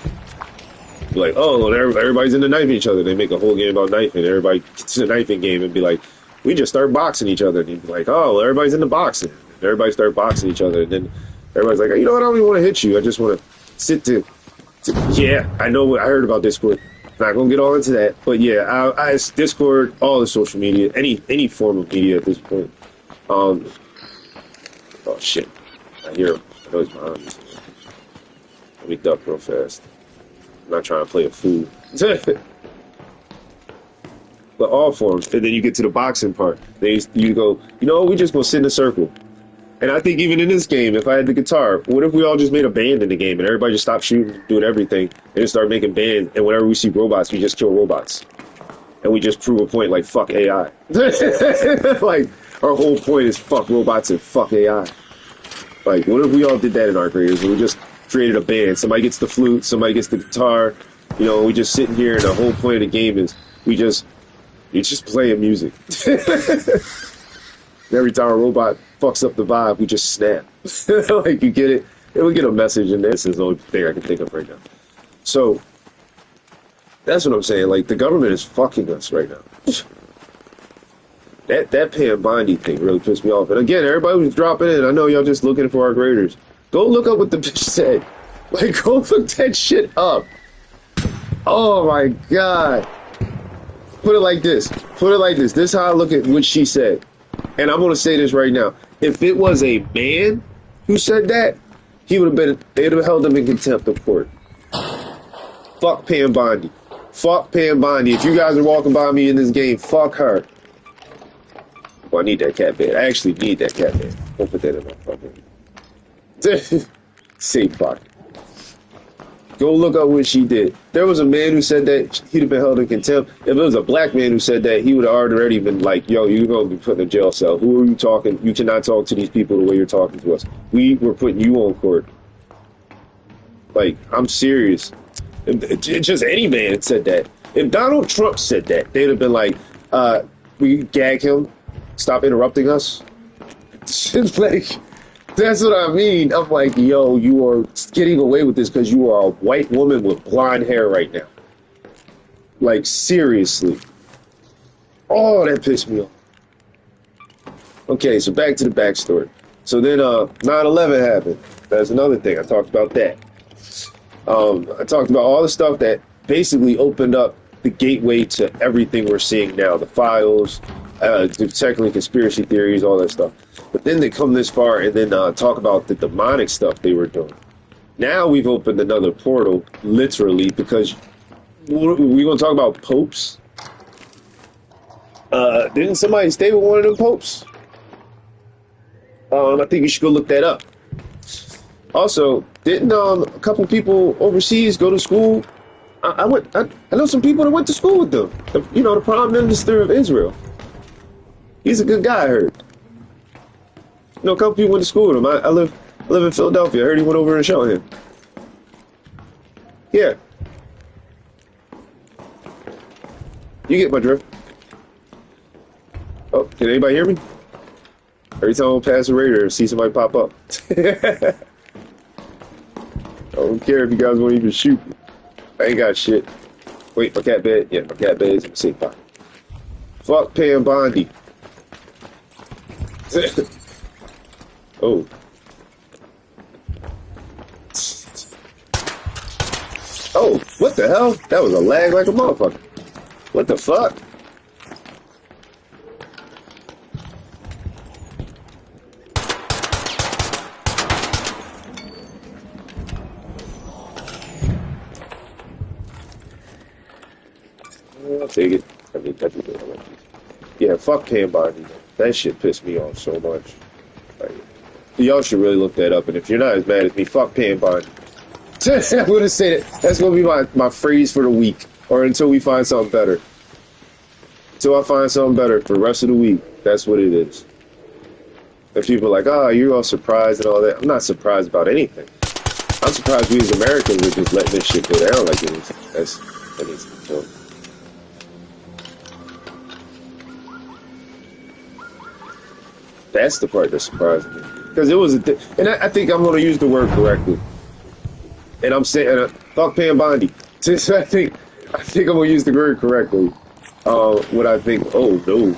[SPEAKER 1] Be like, oh, well, everybody's into knifing each other. They make a whole game about knifing. Everybody gets a knifing game and be like, we just start boxing each other. And you'd be like, oh, well, everybody's into boxing. And everybody start boxing each other. And then everybody's like, you know what, I don't even want to hit you. I just want to sit to yeah, I know. I heard about Discord. Not gonna get all into that, but yeah, I Discord, all the social media, any form of media at this point. Oh shit, I hear him. I know he's behind me. Let me duck real fast. I'm not trying to play a fool. But all forms, and then you get to the boxing part. You go, we just gonna sit in a circle. And I think even in this game, if I had the guitar, what if we all just made a band in the game and everybody just stopped shooting, doing everything, and just start making bands, and whenever we see robots, we just kill robots. And we just prove a point like, fuck AI. Like, our whole point is fuck robots and fuck AI. Like, what if we all did that in our careers, and we just created a band? Somebody gets the flute, somebody gets the guitar, we just sitting here, and the whole point of the game is you're just playing music. Every time a robot fucks up the vibe, we just snap. Like, you get it? And we get a message, and this is the only thing I can think of right now. So, that's what I'm saying. Like, the government is fucking us right now. That Pam Bondi thing really pissed me off. And again, everybody was dropping in. I know y'all just looking for our graders. Go look up what the bitch said. Like, go look that shit up. Oh my God. Put it like this. This is how I look at what she said. And I'm going to say this right now. If it was a man who said that, they would have held him in contempt of court. Fuck Pam Bondi. Fuck Pam Bondi. If you guys are walking by me in this game, fuck her. Well, I need that cat bed. I actually need that cat bed. Don't put that in my fucking... Safe pocket. Go look up what she did. There was a man who said that he'd have been held in contempt. If it was a black man who said that, he would have already been like, yo, you're going to be put in a jail cell. Who are you talking? You cannot talk to these people the way you're talking to us. We were putting you on court. Like, I'm serious. Just any man said that. If Donald Trump said that, they'd have been like, we gag him, stop interrupting us. It's like... That's what I mean. I'm like, yo, you are getting away with this because you are a white woman with blonde hair right now. Like, seriously. Oh, that pissed me off. Okay, so back to the backstory. So then 9/11 happened. That's another thing. I talked about that. I talked about all the stuff that basically opened up the gateway to everything we're seeing now. The files, technically conspiracy theories, all that stuff. But then they come this far and then talk about the demonic stuff they were doing. Now we've opened another portal, literally, because we're going to talk about popes. Didn't somebody stay with one of them popes? I think you should go look that up. Also, didn't a couple people overseas go to school I know some people that went to school with them. The Prime Minister of Israel. He's a good guy, I heard. A couple people went to school with him. I live in Philadelphia. I heard he went over and showed him. Yeah. You get my drift. Oh, can anybody hear me? Every time I pass a radar, see somebody pop up. I don't care if you guys won't even shoot me. I ain't got shit. Wait, my cat bed? Yeah, my cat bed is in the safe pocket. Fuck Pam Bondi. Oh. Oh, what the hell? That was a lag like a motherfucker. What the fuck? I'll take it. I mean, that's what I like. Yeah, fuck Pam Bondi. That shit pissed me off so much. Like, y'all should really look that up. And if you're not as mad as me, fuck Pam Bondi. I'm gonna say that. That's gonna be my phrase for the week, or until we find something better. Until I find something better for the rest of the week. That's what it is. If people are like, oh, you're all surprised and all that. I'm not surprised about anything. I'm surprised we as Americans are just letting this shit go down like it is. That needs to be done. That's the part that surprised me. Because it was and I think I'm going to use the word correctly. And I'm saying, fuck Pam Bondi. I think I'm going to use the word correctly. When I think, oh, no,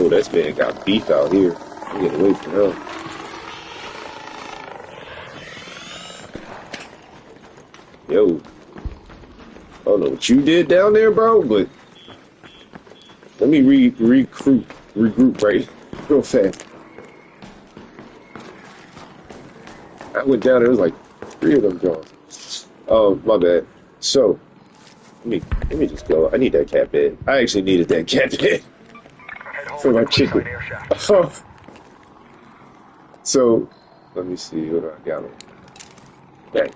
[SPEAKER 1] this man got beef out here. I'm getting away from him. Yo. I don't know what you did down there, bro, but let me regroup right real fast. I went down there, it was like 3 of them Jones. Oh, my bad. So, let me just go. I need that cat bed. I actually needed that cat bed for my chicken. So, let me see what I got on. Dang.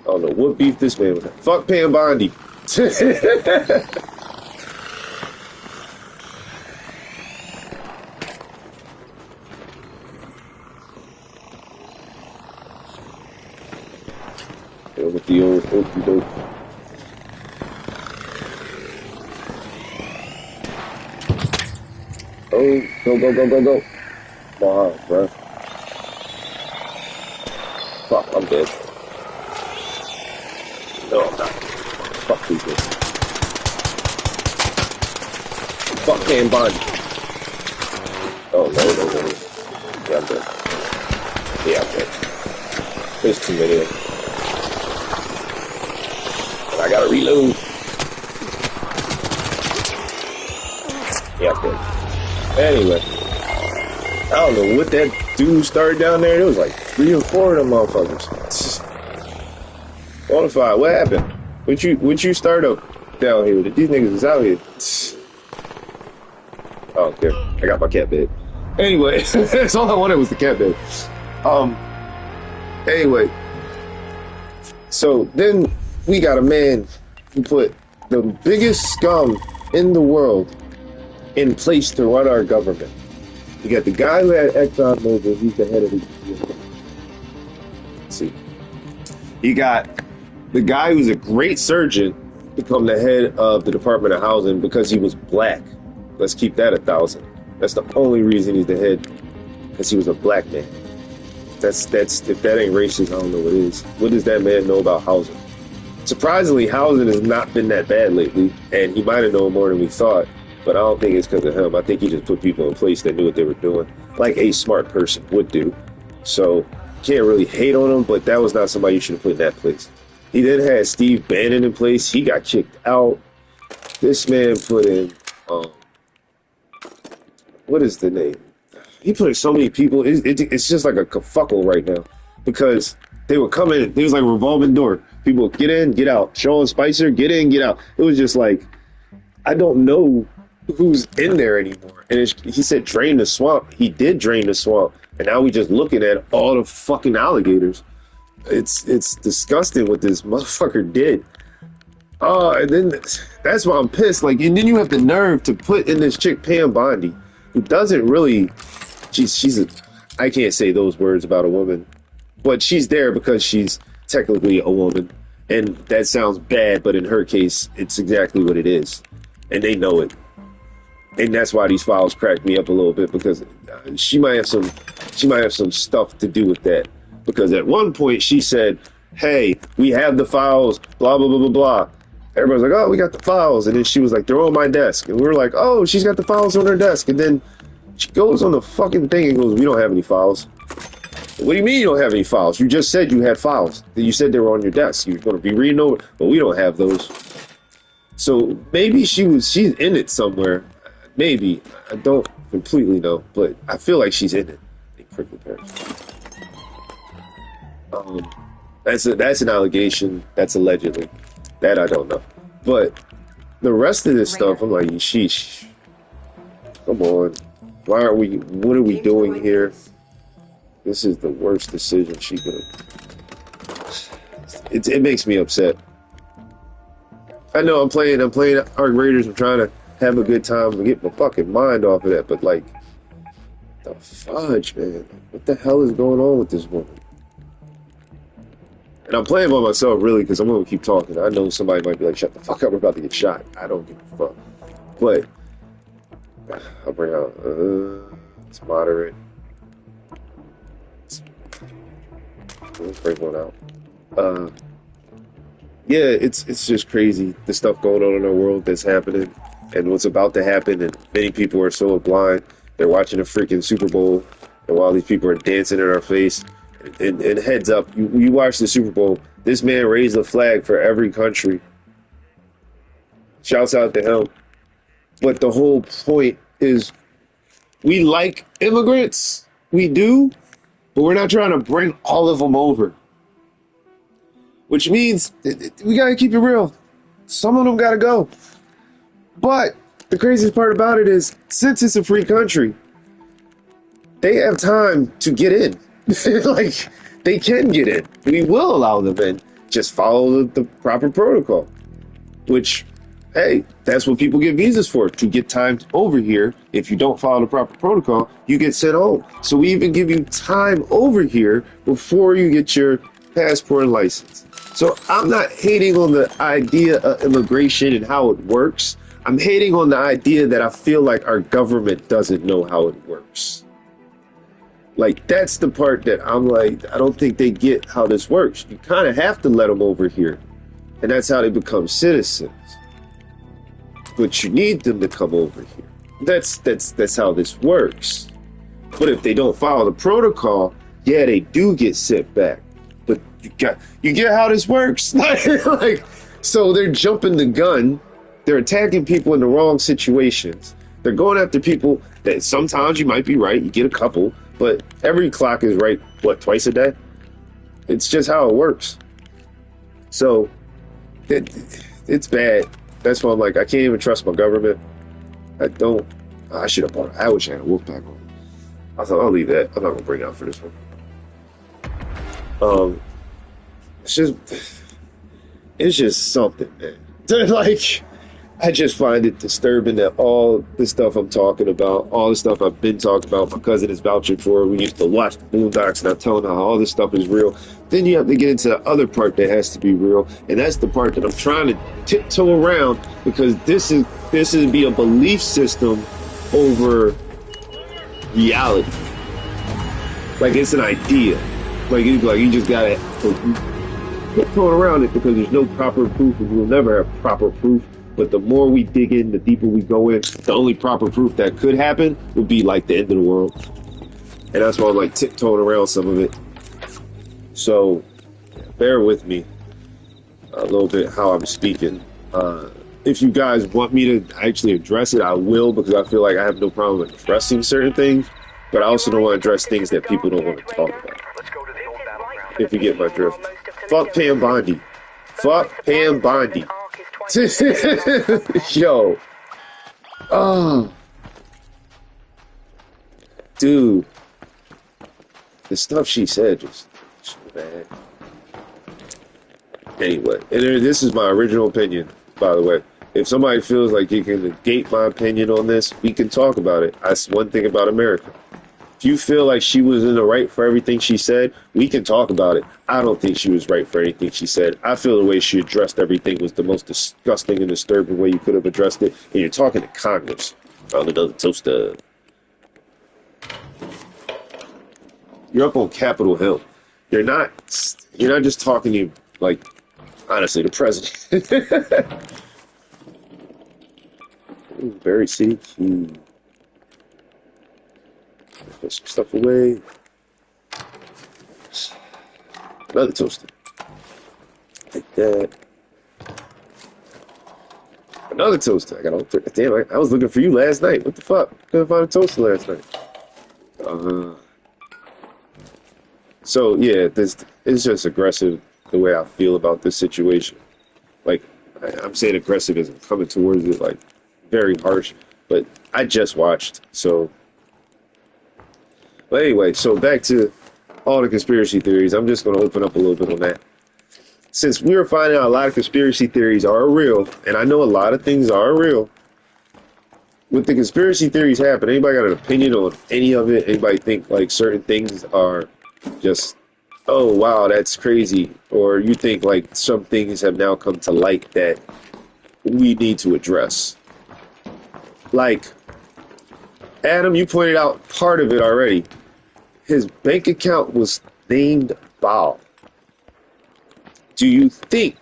[SPEAKER 1] I don't know what beef this man was. Fuck Pam Bondi. With the old okey doke. Oh, go. Come on, bro. Fuck, I'm dead. No, I'm not. Fuck these guys. Fuck Pam Bondi. Oh, no. Yeah, I'm dead. Yeah, I'm dead. There's too many of them. I gotta reload. Yeah, I'm dead. Anyway. I don't know what that dude started down there. There was like 3 or 4 of them motherfuckers. Qualified, what happened? What you start up down here? These niggas is out here. Oh, okay. I got my cat bed. Anyway, that's all I wanted was the cat bed. Anyway. So then we got a man who put the biggest scum in the world in place to run our government. You got the guy who had ExxonMobil, he's the head of the... Let's see. You got the guy who's a great surgeon become the head of the Department of Housing because he was black. Let's keep that 1,000. That's the only reason he's the head, because he was a black man. That's if that ain't racist, I don't know what is. What does that man know about housing? Surprisingly, housing has not been that bad lately, and he might have known more than we thought. But I don't think it's because of him. I think he just put people in place that knew what they were doing, like a smart person would do. So, can't really hate on him, but that was not somebody you should have put in that place. He then had Steve Bannon in place. He got kicked out. This man put in, what is the name? He put in so many people. It's just like a kerfuffle right now, because they would come in. It was like a revolving door. People would get in, get out. Sean Spicer, get in, get out. It was just like, I don't know who's in there anymore. And he said drain the swamp. He did drain the swamp, and now we just looking at all the fucking alligators. It's disgusting what this motherfucker did. Oh, and then that's why I'm pissed. Like, and then you have the nerve to put in this chick Pam Bondi, who doesn't really. She's a. I can't say those words about a woman, but she's there because she's technically a woman, and that sounds bad, but in her case, it's exactly what it is, and they know it, and that's why these files crack me up a little bit because she might have some stuff to do with that, because at one point she said, "Hey, we have the files, blah blah blah blah blah." Everybody's like, "Oh, we got the files," and then she was like, "They're on my desk," and we were like, "Oh, she's got the files on her desk," and then she goes on the fucking thing and goes, "We don't have any files." What do you mean you don't have any files? You just said you had files. You said they were on your desk. You were going to be reading over, but we don't have those. So maybe she's in it somewhere. Maybe. I don't completely know, but I feel like she's in it. In Prickly Pears. That's an allegation. That's allegedly. That I don't know. But the rest of this stuff, I'm like, sheesh. Come on. Why are we? What are we doing here? This is the worst decision she could have. It makes me upset. I know I'm playing Arc Raiders. I'm trying to have a good time and get my fucking mind off of that. But like, the fudge, man. What the hell is going on with this woman? And I'm playing by myself, really, because I'm going to keep talking. I know somebody might be like, shut the fuck up, we're about to get shot. I don't give a fuck. But, I'll bring out, it's moderate. Let's break one out. Yeah, it's just crazy, the stuff going on in our world that's happening and what's about to happen, and many people are so blind. They're watching a freaking Super Bowl, and while these people are dancing in our face, and heads up, you watch the Super Bowl, this man raised a flag for every country. Shouts out to him. But the whole point is, we like immigrants, we do, but we're not trying to bring all of them over. Which means we gotta keep it real. Some of them gotta go. But the craziest part about it is, since it's a free country, they have time to get in. Like, they can get in. We will allow them in. Just follow the proper protocol. Which, hey, that's what people get visas for, to get time over here. If you don't follow the proper protocol, you get sent home. So we even give you time over here before you get your passport and license. So I'm not hating on the idea of immigration and how it works. I'm hating on the idea that I feel like our government doesn't know how it works. Like, that's the part that I'm like, I don't think they get how this works. You kind of have to let them over here. And that's how they become citizens. But you need them to come over here. That's how this works. But if they don't follow the protocol, yeah, they do get sent back. But you get how this works. Like, so they're jumping the gun. They're attacking people in the wrong situations. They're going after people that sometimes you might be right. You get a couple, but every clock is right, what, twice a day? It's just how it works. So it's bad. That's why I'm like, I can't even trust my government. I should have bought it. I wish I had a wolf pack on. I thought, I'll leave that. I'm not going to bring it out for this one. It's just something, man. Like, I just find it disturbing that all the stuff I'm talking about, all the stuff I've been talking about, my cousin is vouching for. We used to watch the Boondocks, and I'm telling her how all this stuff is real. Then you have to get into the other part that has to be real, and that's the part that I'm trying to tiptoe around, because this is be a belief system over reality. Like, it's an idea. Like you just gotta tiptoe around it, because there's no proper proof, and we'll never have proper proof. But the more we dig in, the deeper we go in, the only proper proof that could happen would be like the end of the world. And that's why I'm like tiptoeing around some of it. So bear with me a little bit how I'm speaking. If you guys want me to actually address it, I will, because I feel like I have no problem addressing certain things. But I also don't want to address things that people don't want to talk about. If you get my drift. Fuck Pam Bondi. Fuck Pam Bondi. Yo. Oh. Dude. The stuff she said just bad. Anyway, and this is my original opinion, by the way. If somebody feels like you can negate my opinion on this, we can talk about it. That's one thing about America. If you feel like she was in the right for everything she said, we can talk about it. I don't think she was right for anything she said. I feel the way she addressed everything was the most disgusting and disturbing way you could have addressed it. And you're talking to Congress. Found another toaster. You're up on Capitol Hill. You're not just talking to, like, honestly, the president. Ooh, Barry City Key. Put some stuff away. Another toaster. Take that. Another toaster. I got all three. Damn, I was looking for you last night. What the fuck? Couldn't find a toaster last night. So yeah, this is just aggressive the way I feel about this situation. Like, I'm saying aggressive isn't coming towards it like very harsh, but I just watched, so. But anyway, so back to all the conspiracy theories. I'm just going to open up a little bit on that. Since we are finding out a lot of conspiracy theories are real, and I know a lot of things are real, with the conspiracy theories happen, anybody got an opinion on any of it? Anybody think like certain things are just, oh wow, that's crazy? Or you think like some things have now come to light that we need to address? Like, Adam, you pointed out part of it already. His bank account was named Bob. Do you think,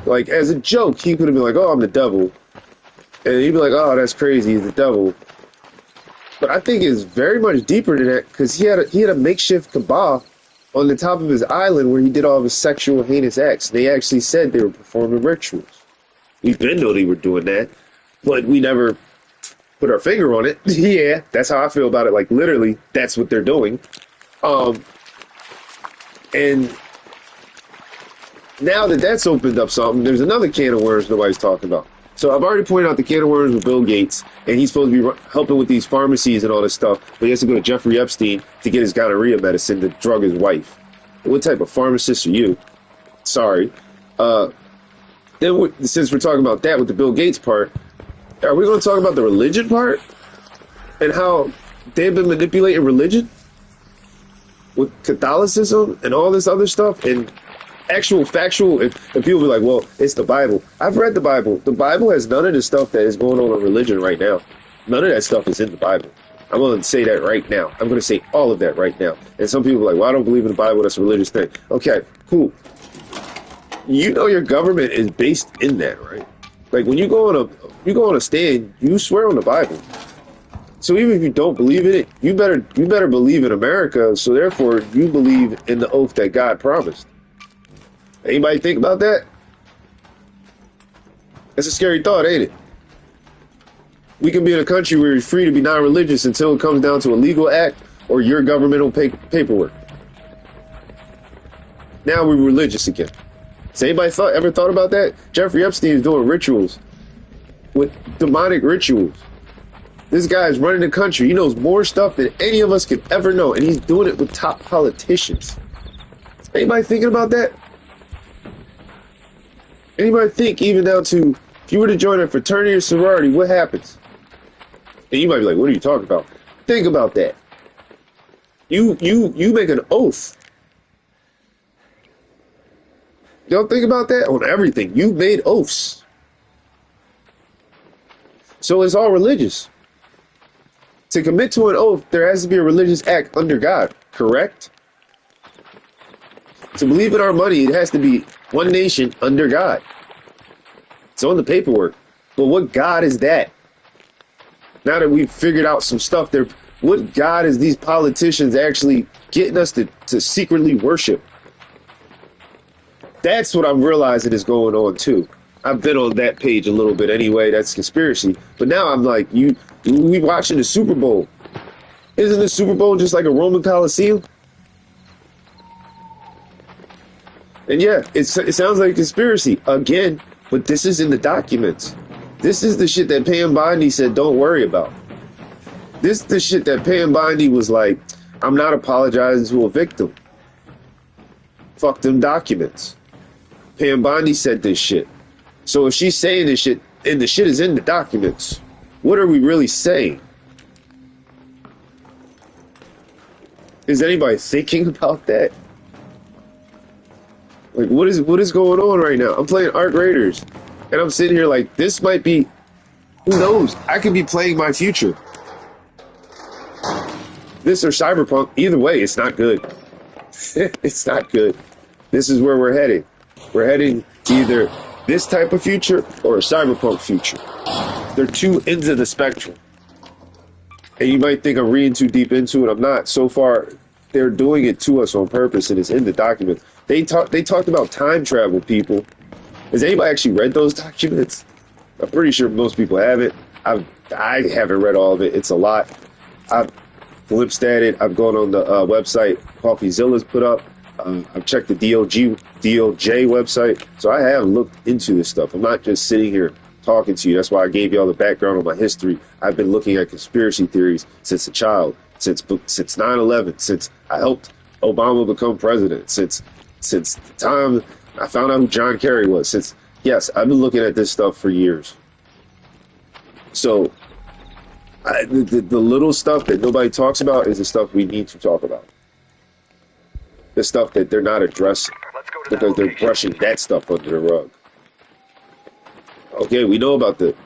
[SPEAKER 1] like, as a joke, he could have been like, oh, I'm the devil. And he'd be like, oh, that's crazy, he's the devil. But I think it's very much deeper than that, because he had a makeshift cabal on the top of his island where he did all of his sexual heinous acts. They actually said they were performing rituals. We didn't know they were doing that, but we never put our finger on it. Yeah, that's how I feel about it. Like, literally, that's what they're doing. And now that that's opened up something, there's another can of worms nobody's talking about. So I've already pointed out the can of worms with Bill Gates, and he's supposed to be helping with these pharmacies and all this stuff, but he has to go to Jeffrey Epstein to get his gonorrhea medicine to drug his wife. What type of pharmacist are you? Sorry. Then, since we're talking about that with the Bill Gates part, are we going to talk about the religion part? And how they've been manipulating religion? With Catholicism and all this other stuff? And actual factual, and people be like, well, it's the Bible. I've read the Bible. The Bible has none of the stuff that is going on in religion right now. None of that stuff is in the Bible. I'm going to say that right now. I'm going to say all of that right now. And some people are like, well, I don't believe in the Bible. That's a religious thing. Okay, cool. You know your government is based in that, right? Like, when you go on a stand, you swear on the Bible. So even if you don't believe in it, you better believe in America. So therefore, you believe in the oath that God promised. Anybody think about that? That's a scary thought, ain't it? We can be in a country where you're free to be non-religious until it comes down to a legal act or your governmental paperwork. Now we're religious again. Has anybody ever thought about that? Jeffrey Epstein is doing rituals, with demonic rituals. This guy is running the country. He knows more stuff than any of us could ever know, and he's doing it with top politicians. Anybody thinking about that? Anybody think even down to, if you were to join a fraternity or sorority, what happens? And you might be like, what are you talking about? Think about that. You make an oath. Y'all think about that? On everything. You made oaths. So it's all religious. To commit to an oath, there has to be a religious act under God, correct? To believe in our money, it has to be one nation under God. It's on the paperwork. But what God is that? Now that we've figured out some stuff there, what God is these politicians actually getting us to secretly worship? That's what I'm realizing is going on too. I've been on that page a little bit anyway. That's conspiracy. But now I'm like, we watching the Super Bowl. Isn't the Super Bowl just like a Roman Coliseum? And yeah, it sounds like a conspiracy again, but this is in the documents. This is the shit that Pam Bondi said don't worry about. This is the shit that Pam Bondi was like, I'm not apologizing to a victim. Fuck them documents. Pam Bondi said this shit. So if she's saying this shit, and the shit is in the documents, what are we really saying? Is anybody thinking about that? Like, what is going on right now? I'm playing Arc Raiders, and I'm sitting here like, this might be, who knows? I could be playing my future. This or Cyberpunk, either way, it's not good. It's not good. This is where we're heading. We're heading to either this type of future or a Cyberpunk future. They're two ends of the spectrum. And you might think I'm reading too deep into it. I'm not. So far, they're doing it to us on purpose, and it's in the document. They talked about time travel, people. Has anybody actually read those documents? I'm pretty sure most people haven't. I haven't read all of it. It's a lot. I've glimpsed at it. I've gone on the website CoffeeZilla's put up. I've checked the DOJ website. So I have looked into this stuff. I'm not just sitting here talking to you. That's why I gave you all the background on my history. I've been looking at conspiracy theories since a child, since 9/11, since I helped Obama become president, since the time I found out who John Kerry was. Yes, I've been looking at this stuff for years. So the little stuff that nobody talks about is the stuff we need to talk about. The stuff that they're not addressing because they're brushing that stuff under the rug. Okay, we know about the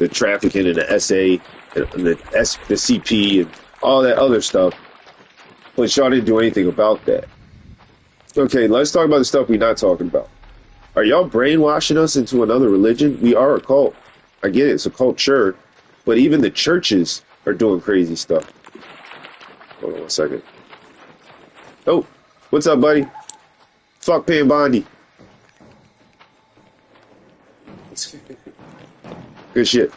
[SPEAKER 1] trafficking and the SA and the CP and all that other stuff, but y'all didn't do anything about that. Okay, let's talk about the stuff we're not talking about. Are y'all brainwashing us into another religion? We are a cult. I get it, it's a culture, but even the churches are doing crazy stuff. Hold on 1 second. Oh, what's up, buddy? Fuck Pam Bondi. Good shit.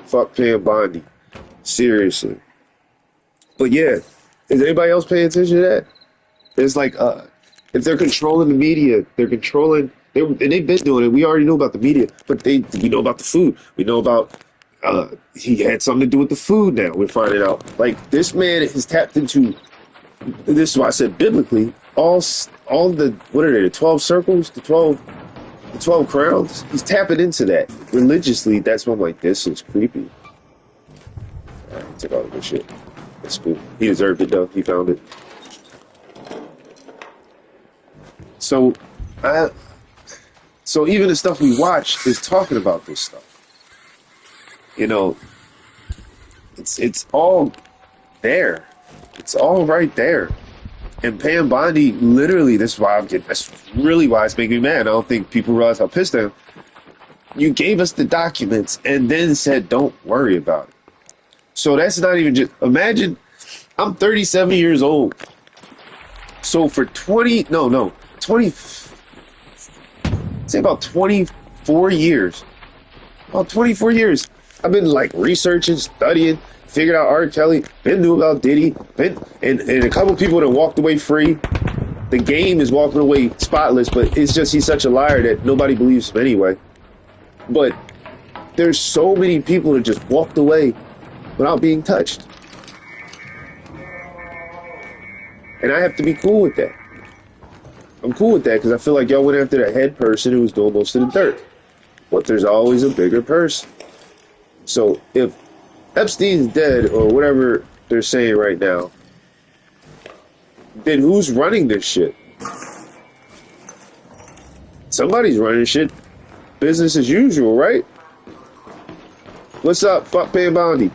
[SPEAKER 1] Fuck Pam Bondi. Seriously. But yeah, is anybody else paying attention to that? It's like, if they're controlling the media, they're controlling, and they've been doing it. We already know about the media, but we know about the food. We know about, he had something to do with the food now. We're finding out. Like, this man has tapped into, this is why I said biblically, all the, what are they, the 12 circles, the 12 crowns? He's tapping into that. Religiously, that's when I'm like, this is creepy. All right, took all the good shit. That's cool. He deserved it, though. He found it. So even the stuff we watch is talking about this stuff. You know, it's all there. It's all right there. And Pam Bondi, literally, that's really why it's making me mad. I don't think people realize how pissed I am. You gave us the documents and then said, don't worry about it. So that's not even just, imagine, I'm 37 years old. So for 24 years. About 24 years. I've been like researching, studying, figured out R. Kelly, been knew about Diddy, and a couple people that walked away free. The game is walking away spotless, but it's just he's such a liar that nobody believes him anyway. But there's so many people that just walked away without being touched. And I have to be cool with that. I'm cool with that because I feel like y'all went after the head person who was doing most of the dirt. But there's always a bigger person. So if Epstein's dead or whatever they're saying right now, then who's running this shit? Somebody's running shit. Business as usual, right? What's up? Fuck Pam Bondi.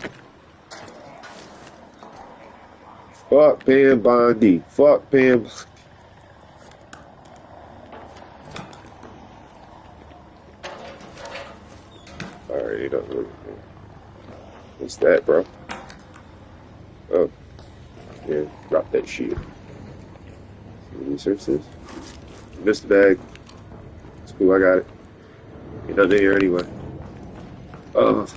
[SPEAKER 1] Fuck Pam Bondi. Fuck Pam. Alright, what's that, bro? Oh, yeah, drop that shit. Let me search this. Missed the bag. It's cool, I got it. Ain't nothing here anyway. Oh.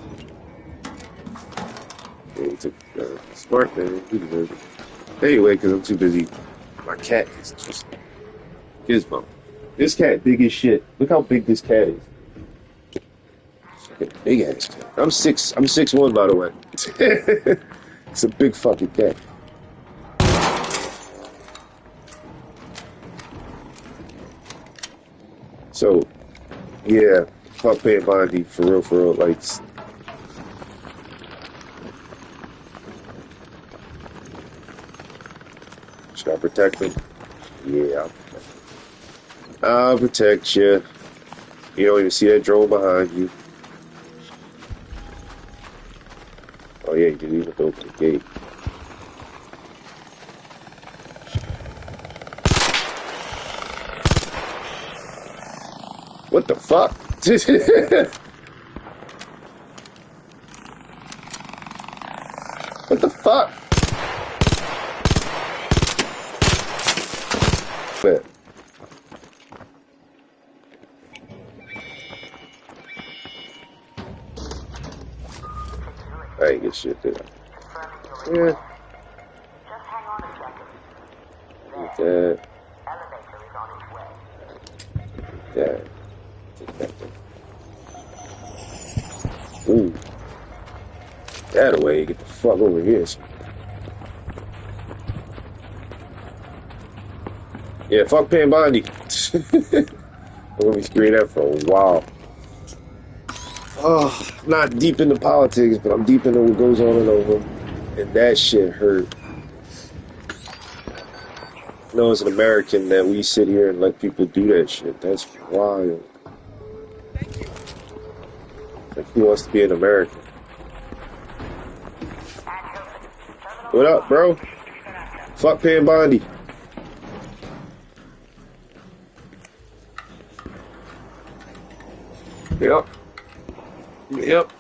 [SPEAKER 1] Yeah, he took smart man. He deserves it. Anyway, because I'm too busy. My cat is just Gizmo. This cat big as shit. Look how big this cat is. Big ass cat. I'm 6'1", by the way. It's a big fucking thing. So, yeah, fuck Payne Bondi, for real, like... Should I protect him? Yeah, I'll protect you. You don't even see that drone behind you. Oh yeah, you didn't even open the gate. What the fuck? What the fuck? Man. I ain't get shit there. Yeah. Like that. Yeah. Ooh. That away. Get the fuck over here. Yeah, fuck Payne Bondi. I'm gonna be screwing that for a while. Oh, I'm not deep into politics, but I'm deep into what goes on in over. And that shit hurt. You know, as an American, that we sit here and let people do that shit. That's wild. Like, who wants to be an American? What up, bro? Fuck Payne Bondi. Yep. Yep.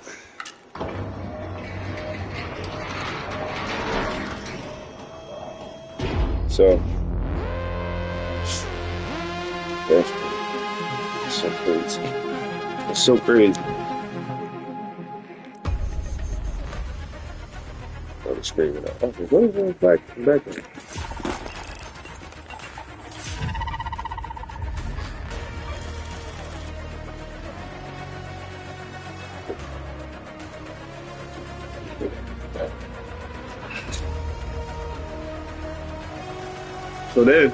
[SPEAKER 1] So, that's so crazy. It's so crazy. I was screaming out. Okay, what is that back there? So then,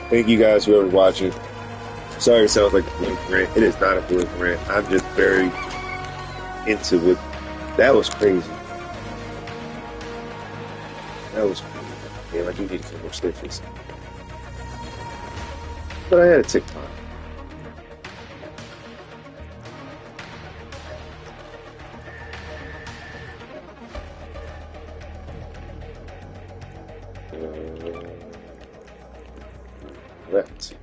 [SPEAKER 1] thank you guys who are watching. Sorry it sounds like a political rant. It is not a political rant. I'm just very into it. That was crazy. That was crazy. Damn, I do need some more stitches. But I had a TikTok. Left.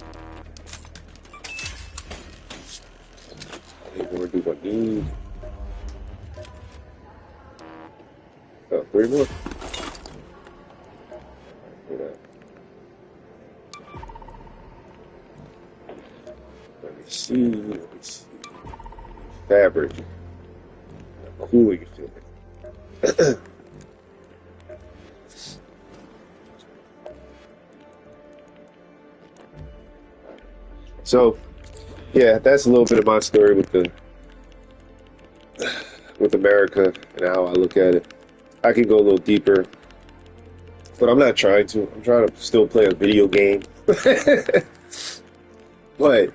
[SPEAKER 1] How many more do I need? Oh, 3 more. Let me see. Fabric. How cool you feel. So, yeah, that's a little bit of my story with America and how I look at it. I can go a little deeper, but I'm not trying to. I'm trying to still play a video game. But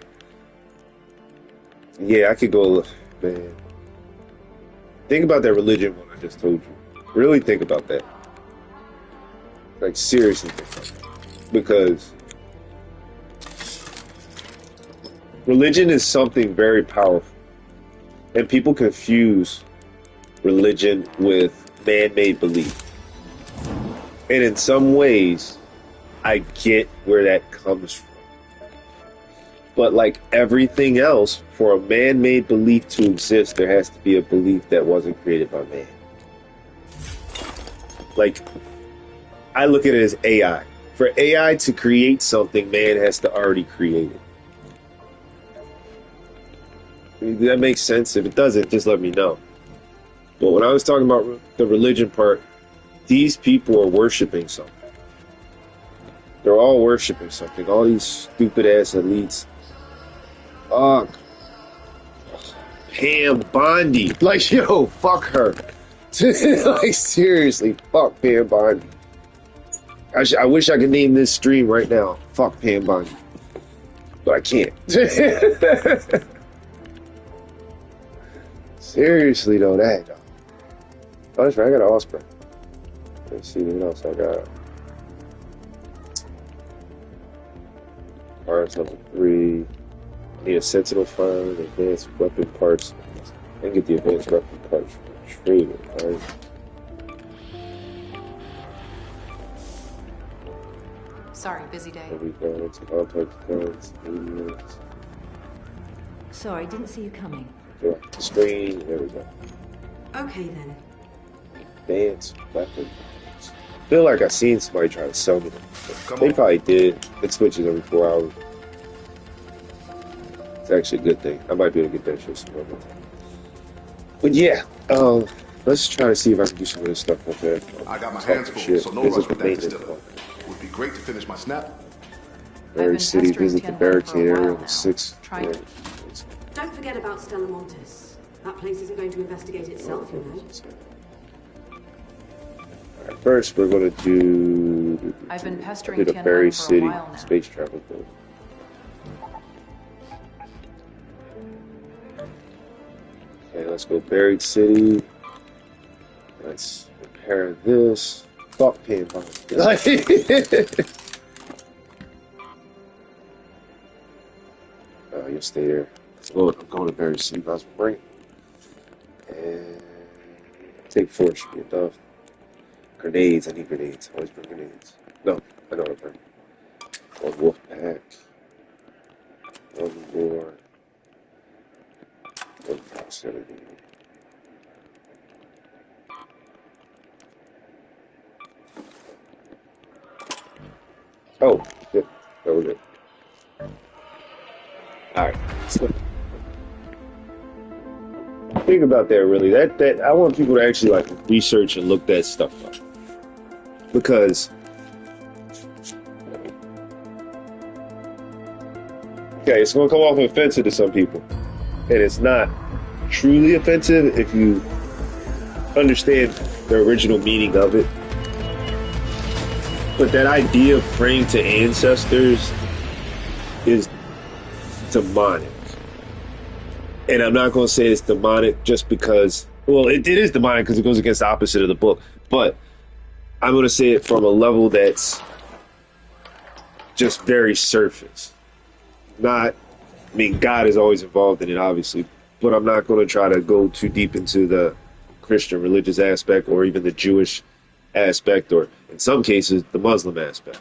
[SPEAKER 1] yeah, I could go, man. Think about that religion one I just told you. Really think about that. Like, seriously think about that. Because religion is something very powerful. And people confuse religion with man-made belief. And in some ways, I get where that comes from. But like everything else, for a man-made belief to exist, there has to be a belief that wasn't created by man. Like, I look at it as AI. For AI to create something, man has to already create it. Does that make sense? If it doesn't, just let me know. But when I was talking about the religion part, these people are worshiping something. They're all worshiping something. All these stupid ass elites. Pam Bondi. Like, yo, fuck her. Like, seriously, fuck Pam Bondi. I wish I could name this stream right now. Fuck Pam Bondi. But I can't. Seriously, though, that. Oh, that's right, I got an Osprey. Let's see what else I got. Parts level 3. I need a Sentinel Fire, advanced weapon parts. I can get the advanced weapon parts from the trader, right?
[SPEAKER 2] Sorry, busy day.
[SPEAKER 4] Sorry, didn't see you coming.
[SPEAKER 1] Screen, there we go.
[SPEAKER 4] Okay then.
[SPEAKER 1] Advanced weapon parts. I feel like I've seen somebody try to sell me them. They probably did. It switches every 4 hours. It's actually a good thing. I might be able to get that shit some other time. But yeah, let's try to see if I can do some of this stuff up there.
[SPEAKER 5] I got my hands full, so no rush with that distiller. Would be great to finish my snap.
[SPEAKER 1] Buried City, visit the barricade area on the 6th.
[SPEAKER 4] Don't forget about Stella Montes. That place isn't going to investigate itself, you know.
[SPEAKER 1] Alright, first we're going to do
[SPEAKER 2] I've been pestering
[SPEAKER 1] a bit of Buried
[SPEAKER 2] for a
[SPEAKER 1] City
[SPEAKER 2] while now.
[SPEAKER 1] space travel build. Okay, let's go Buried City. Let's repair this. Fuck Pam Bondi. Oh, you'll stay there. I'm going to Buried City. That's great. And take 4 should be enough. Grenades. I need grenades. Always bring grenades. No, I know what I bring. 1 wolf pack. 1 more. 1 proximity. Oh, good. No, we're good. Alright. Think about that really. That I want people to actually like research and look that stuff up. Because okay, it's gonna come off offensive to some people. And it's not truly offensive if you understand the original meaning of it. But that idea of praying to ancestors is demonic. And I'm not going to say it's demonic just because, well, it is demonic because it goes against the opposite of the book. But I'm going to say it from a level that's just very surface. Not, I mean, God is always involved in it, obviously. But I'm not going to try to go too deep into the Christian religious aspect or even the Jewish aspect or, in some cases, the Muslim aspect.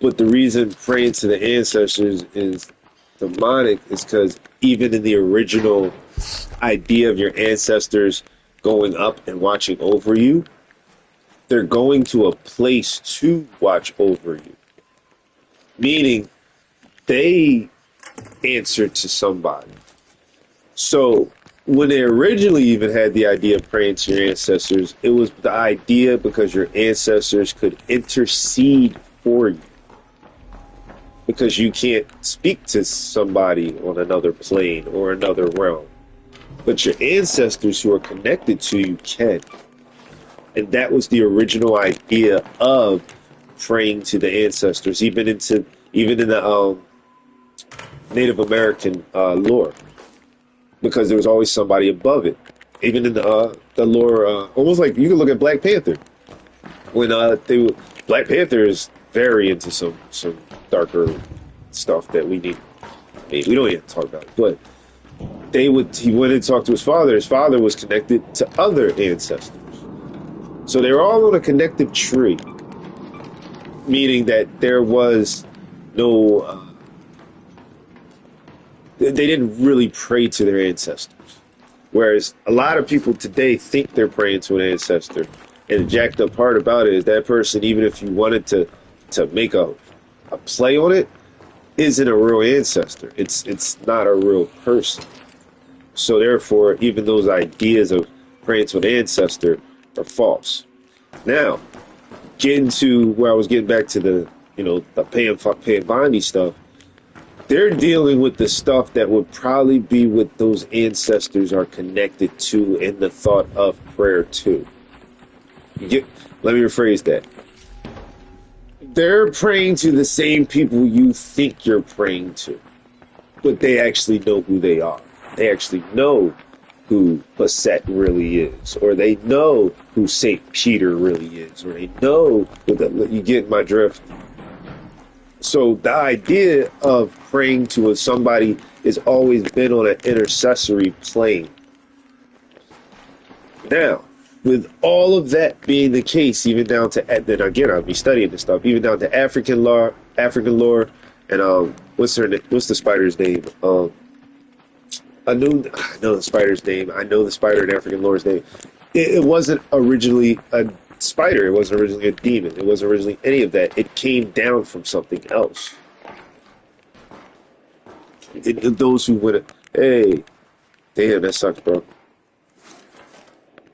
[SPEAKER 1] But the reason praying to the ancestors is demonic is because even in the original idea of your ancestors going up and watching over you, they're going to a place to watch over you. Meaning they answer to somebody. So when they originally even had the idea of praying to your ancestors, it was the idea because your ancestors could intercede for you. Because you can't speak to somebody on another plane or another realm. But your ancestors who are connected to you can. And that was the original idea of praying to the ancestors, even in the Native American lore. Because there was always somebody above it. Even in the lore, almost like you can look at Black Panther. When Black Panther is very into some darker stuff that we need. I mean, we don't even talk about it, but he went and talked to his father. His father was connected to other ancestors. So they were all on a connective tree, meaning that there was no, they didn't really pray to their ancestors. Whereas a lot of people today think they're praying to an ancestor. And the jacked up part about it is that person, even if you wanted to make a play on it, isn't a real ancestor. It's not a real person. So therefore, even those ideas of praying to an ancestor are false. Now, getting to where I was getting back to the Pam Bondi stuff, they're dealing with the stuff that would probably be what those ancestors are connected to in the thought of prayer too. Let me rephrase that. They're praying to the same people you think you're praying to, but they actually know who they are. They actually know who Basset really is, or they know who Saint Peter really is, or they know what you get my drift. So the idea of praying to somebody has always been on an intercessory plane. Now, with all of that being the case, even down to, then again, I'll be studying this stuff, even down to African lore, and what's the spider's name? I know the spider's name. I know the spider in African lore's name. It wasn't originally a spider. It wasn't originally a demon. It wasn't originally any of that. It came down from something else. Those who went, hey, damn, that sucks, bro.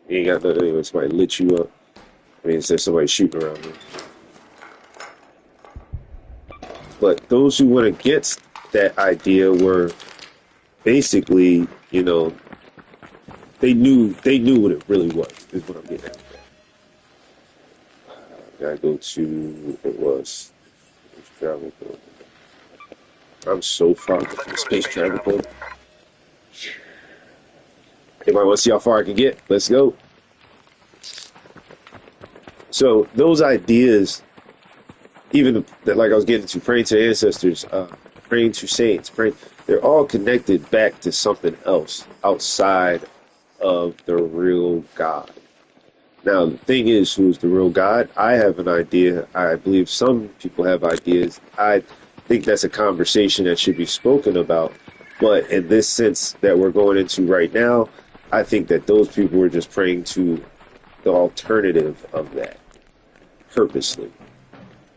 [SPEAKER 1] You ain't got nothing anyway. Somebody lit you up. I mean, there's somebody shooting around me. But those who went against that idea were basically, you know, they knew what it really was, is what I'm getting at. Gotta go to, it was Space Travel Book. I'm so far from the Space Travel Book. Anybody want to see how far I can get? Let's go. So those ideas, even that, like I was getting to, praying to ancestors, praying to saints, they're all connected back to something else outside of the real God. Now, the thing is, who's the real God? I have an idea. I believe some people have ideas. I think that's a conversation that should be spoken about. But in this sense that we're going into right now, I think that those people were just praying to the alternative of that, purposely.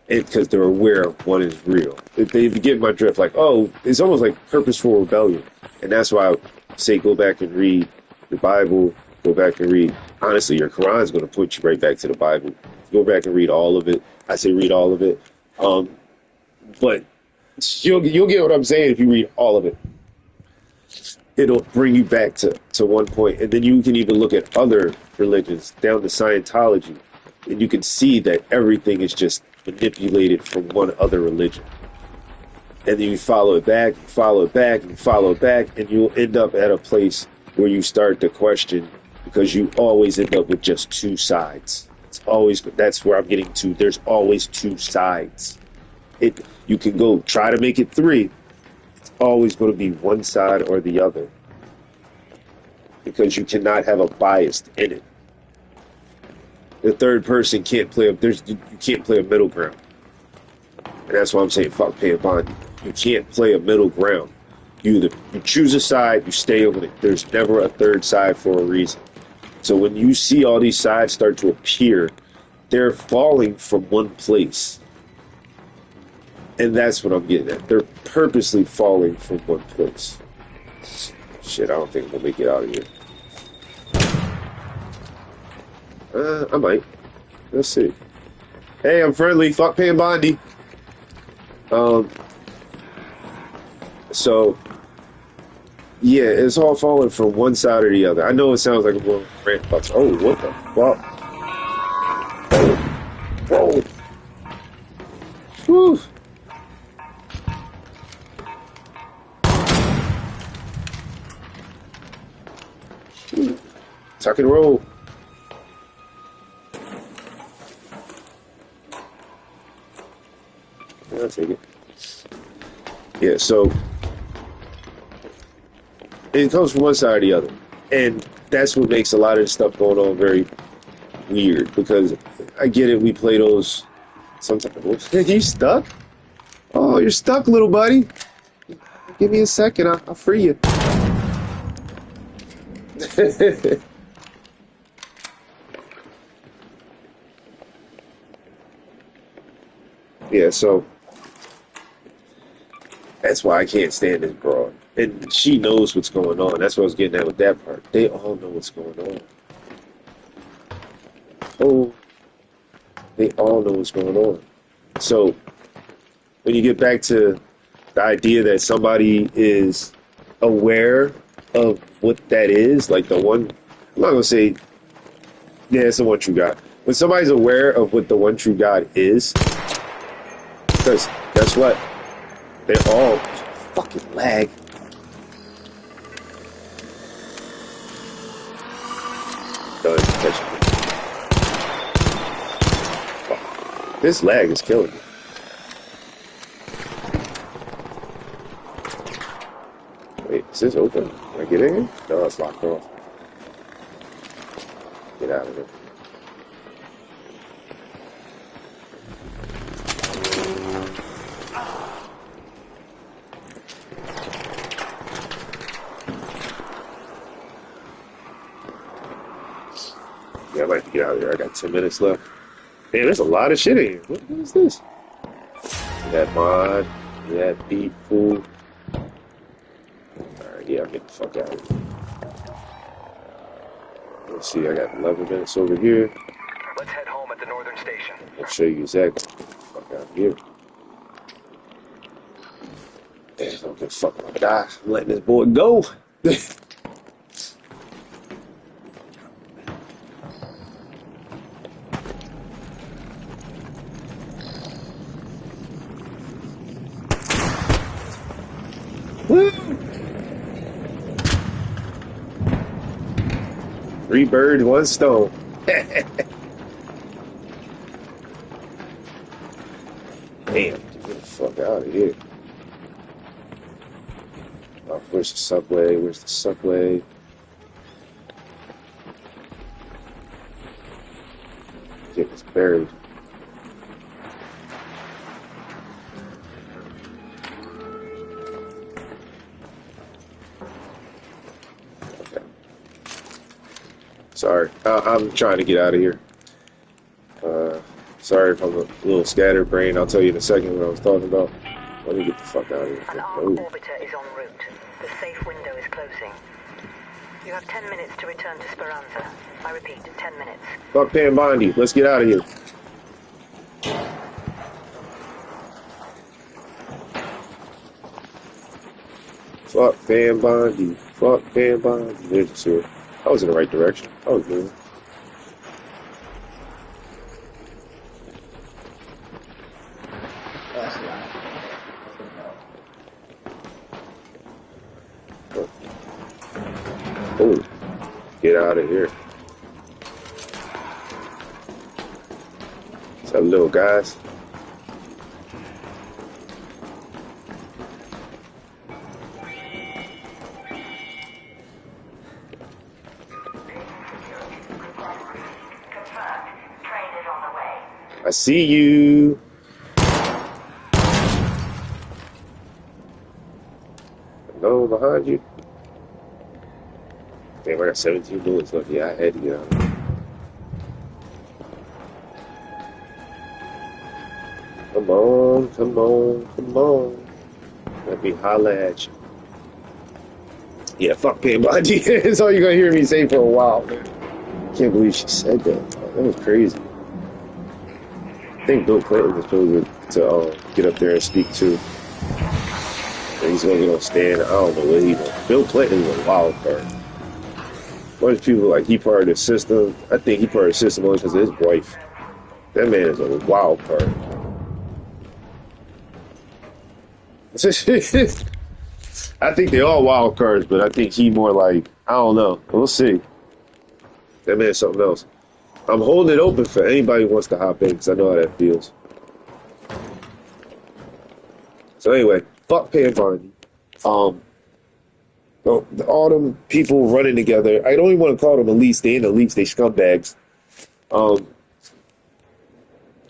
[SPEAKER 1] Because they're aware of what is real. They get my drift, like, oh, it's almost like purposeful rebellion. And that's why I say go back and read the Bible, go back and read. Honestly, your Quran is going to put you right back to the Bible. Go back and read all of it. I say read all of it. But you'll get what I'm saying if you read all of it. It'll bring you back to one point. And then you can even look at other religions, down to Scientology, and you can see that everything is just manipulated from one other religion. And then you follow it back, follow it back, and follow it back, and you'll end up at a place where you start to question, because you always end up with just two sides. That's where I'm getting to. There's always two sides. You can go try to make it three. It's always going to be one side or the other, because you cannot have a bias in it. The third person can't play you can't play a middle ground. And that's why I'm saying fuck Pam Bondi. You can't play a middle ground. You choose a side, you stay on it. There's never a third side for a reason. So when you see all these sides start to appear, they're falling from one place. And that's what I'm getting at. They're purposely falling from one place. Shit, I don't think I'm gonna make it out of here. I might. Let's see. Hey, I'm friendly. Fuck Pam Bondi. So, yeah, it's all falling from one side or the other. I know it sounds like a little rant, but oh, what the fuck? Whoa. Whew. Tuck and roll. I'll take it. Yeah, so it comes from one side or the other. And that's what makes a lot of the stuff going on very weird, because I get it, we play those sometimes. Are you stuck? Oh, you're stuck, little buddy. Give me a second, I'll free you. Yeah, so that's why I can't stand this broad. And she knows what's going on. That's what I was getting at with that part. They all know what's going on. Oh, they all know what's going on. So when you get back to The idea that somebody is aware of what that is, like the one, I'm not gonna say, yeah, it's the one true God. When somebody's aware of what the one true God is, because guess what? They're all fucking lag. Done. Catch me. Fuck. This lag is killing me. Wait, is this open? Can I get in here? No, it's locked off. Get out of here. Yeah, I might get out of here. I got 10 minutes left. Man, there's a lot of shit in here. What is this? That mod, that beat fool. Alright, yeah, I'll get the fuck out of here. Let's see, I got 11 minutes over here.
[SPEAKER 6] Let's head home at the northern station.
[SPEAKER 1] I'll show you exactly what the fuck out here. Damn, don't give a fuck about that. I'm letting this boy go. Woo! 3 birds, 1 stone. Damn, get the fuck out of here. Oh, where's the subway? Where's the subway? Get this buried. Sorry, I'm trying to get out of here. Sorry if I'm a little scatterbrained. I'll tell you in a second what I was talking about. Let me get the fuck out of here.
[SPEAKER 7] An armed orbiter is en route. The safe window is closing. You have 10 minutes to return to Speranza. I repeat, 10 minutes.
[SPEAKER 1] Fuck Pam Bondi. Let's get out of here. Fuck Pam Bondi. Fuck Pam Bondi. There's the sword. I was in the right direction. I was moving. Oh, get out of here. What's up, little guys? I see you. No, behind you. Damn, I got 17 bullets left. Yeah, I had to get out. Come on, come on, come on. Let me holla at you. Yeah, fuck Pam Bondi. That's all you're gonna hear me say for a while, man. Can't believe she said that. That was crazy. I think Bill Clinton was supposed to get up there and speak too. And he's gonna get on stand. I don't know what he doing. Bill Clinton is a wild card. A bunch of people like he part of the system. I think he part of the system only because of his wife. That man is a wild card. I think they all wild cards, but I think he more like, I don't know. We'll see. That man's something else. I'm holding it open for anybody who wants to hop in because I know how that feels. So anyway, fuck Pam Bondi. All them people running together. I don't even want to call them elites. They ain't elites. They scumbags.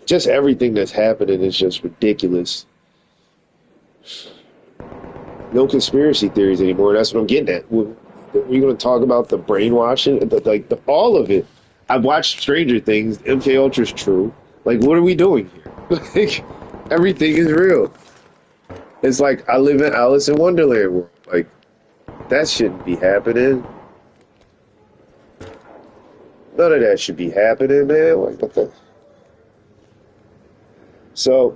[SPEAKER 1] Just everything that's happening is just ridiculous. No conspiracy theories anymore. That's what I'm getting at. We're going to talk about the brainwashing, all of it. I've watched Stranger Things. MK Ultra's true. Like, what are we doing here? Like, everything is real. It's like I live in Alice in Wonderland world. Like, that shouldn't be happening. None of that should be happening, man. Like, what the? So,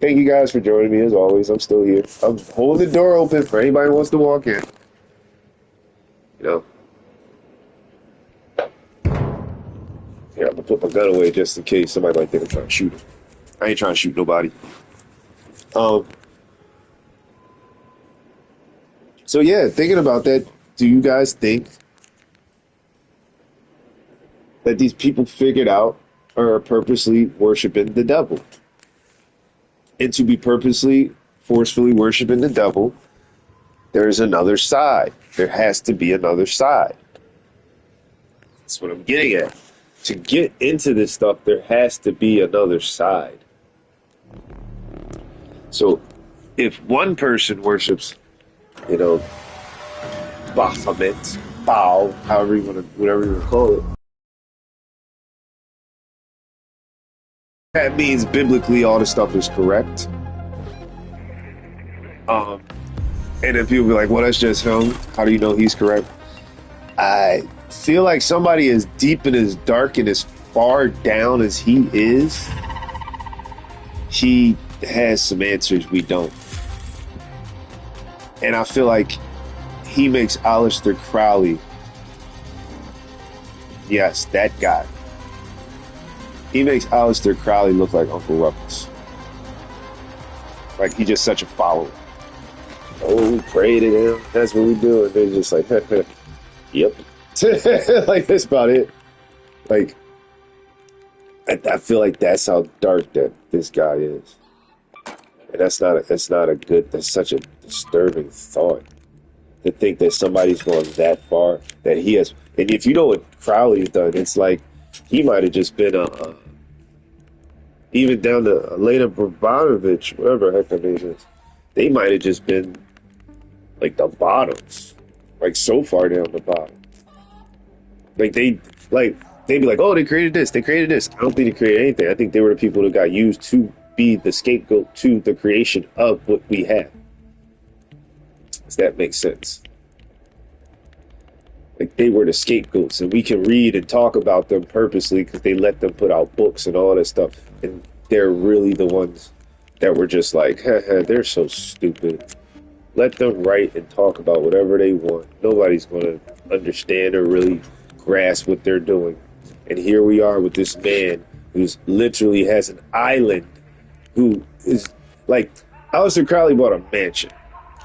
[SPEAKER 1] Thank you guys for joining me as always. I'm still here. I'm holding the door open for anybody who wants to walk in. You know. Here, I'm gonna put my gun away just in case somebody might think I'm trying to shoot him. I ain't trying to shoot nobody. So yeah, thinking about that, do you guys think that these people figured out or are purposely worshiping the devil? And to be purposely, forcefully worshiping the devil, there's another side. There has to be another side. That's what I'm getting at. To get into this stuff, there has to be another side. So if one person worships, you know, Baphomet, Baal, however you want to, whatever you want to call it, that means biblically all the stuff is correct. And then people be like, well, that's just him. How do you know he's correct? I feel like somebody as deep and as dark and as far down as he is, he has some answers we don't. And I feel like he makes Aleister Crowley, yes, that guy. He makes Aleister Crowley look like Uncle Ruckus. Like he's just such a follower. Oh, we pray to him. That's what we do. And they're just like, yep. Like that's about it. Like I feel like that's how dark that this guy is. And that's such a disturbing thought. To think that somebody's going that far, that he has, and if you know what Crowley's done, it's like he might have just been even down to Elena Bogdanovich, whatever the heck her name is, they might have just been like the bottoms, like so far down the bottom. Like they'd be like, oh, they created this. I don't think they created anything. I think they were the people that got used to be the scapegoat to the creation of what we have. Does that make sense? Like they were the scapegoats, and we can read and talk about them purposely because they let them put out books and all that stuff. And they're really the ones that were just like, they're so stupid. Let them write and talk about whatever they want. Nobody's going to understand or really grasp what they're doing. And here we are with this man who's literally has an island, who is like, Aleister Crowley bought a mansion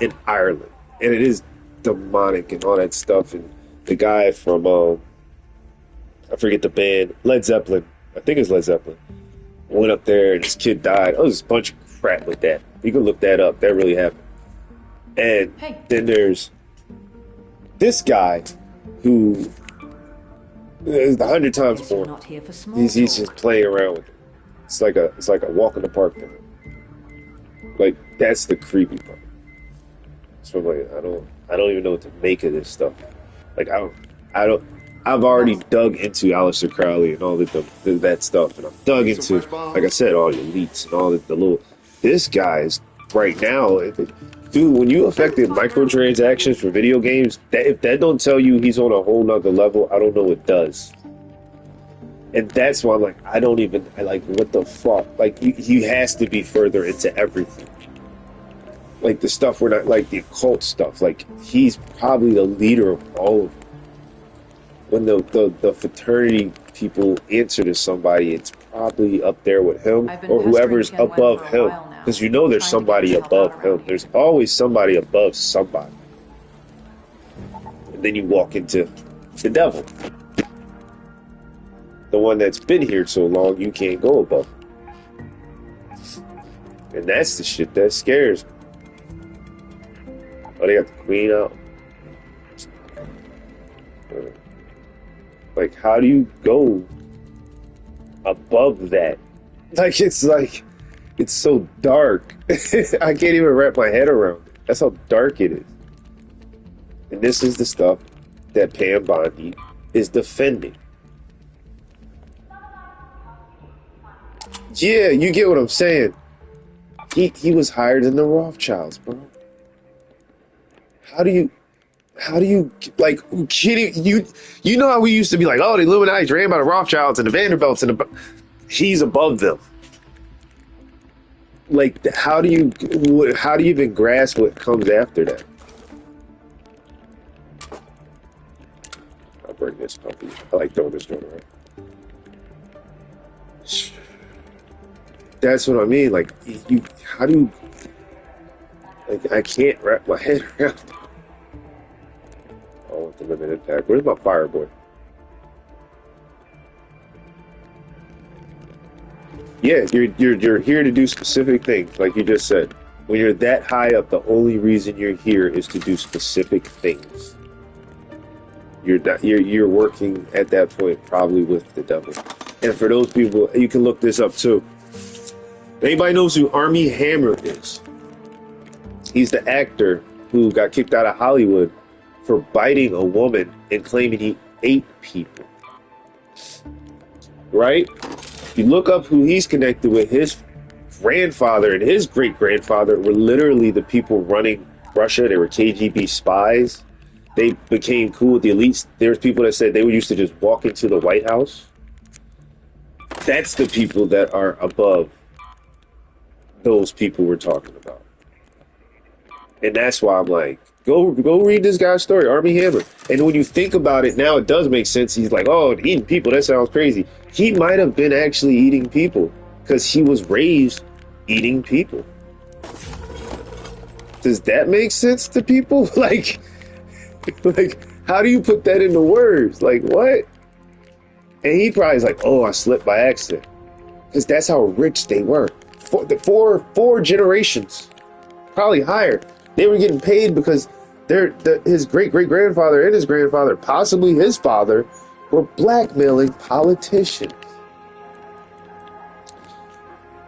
[SPEAKER 1] in Ireland, and it is demonic and all that stuff. And the guy from I forget the band, Led Zeppelin, I think it's Led Zeppelin, went up there and his kid died. Oh, there's a bunch of crap with that. You can look that up. That really happened. And then there's this guy who is 100 times more. He's just playing around with it. It's like a walk in the park thing. Like that's the creepy part. So I'm like, I don't even know what to make of this stuff. Like I've already dug into Aleister Crowley and all that stuff, and I've dug into, like I said, all the elites and all the little. This guy is right now, dude. When you affected microtransactions for video games, if that don't tell you he's on a whole nother level, I don't know what does. And that's why I'm like, I like, what the fuck? Like, he has to be further into everything. Like, the stuff we're not, like, the occult stuff. Like, he's probably the leader of all of them. When the fraternity people answer to somebody, it's probably up there with him or whoever's above him. Because you know there's somebody above him. There's always somebody above somebody. And then you walk into the devil. The one that's been here so long, you can't go above. And that's the shit that scares me. Oh, they got the queen out. Like, how do you go above that? Like, it's so dark. I can't even wrap my head around it. That's how dark it is. And this is the stuff that Pam Bondi is defending. Yeah, you get what I'm saying. He was higher than the Rothschilds, bro. How do you like kidding you know how we used to be like, oh, the Illuminati's ran by the Rothschilds and the Vanderbilts and he's above them. like, how do you even grasp what comes after that? I'll bring this puppy. I like throwing this joint around. That's what I mean. Like, how do you, like, I can't wrap my head around. Oh, the limited pack. Where's my fireboy? Yeah, you're here to do specific things, like you just said. When you're that high up, the only reason you're here is to do specific things. You're working at that point probably with the devil. And for those people, you can look this up too. Anybody knows who Armie Hammer is? He's the actor who got kicked out of Hollywood for biting a woman and claiming he ate people. Right? You look up who he's connected with, his grandfather and his great-grandfather were literally the people running Russia. They were KGB spies. They became cool with the elites. There's people that said they were used to just walk into the White House. That's the people that are above those people we're talking about. And that's why I'm like, go read this guy's story, Armie Hammer. And when you think about it now, it does make sense. He's like, oh, eating people, that sounds crazy. He might have been actually eating people because he was raised eating people. Does that make sense to people? Like, how do you put that into words? Like, what? And he probably is like, oh, I slipped by accident. Because that's how rich they were. Four generations, probably higher. They were getting paid because his great-great-grandfather and his grandfather, possibly his father, were blackmailing politicians.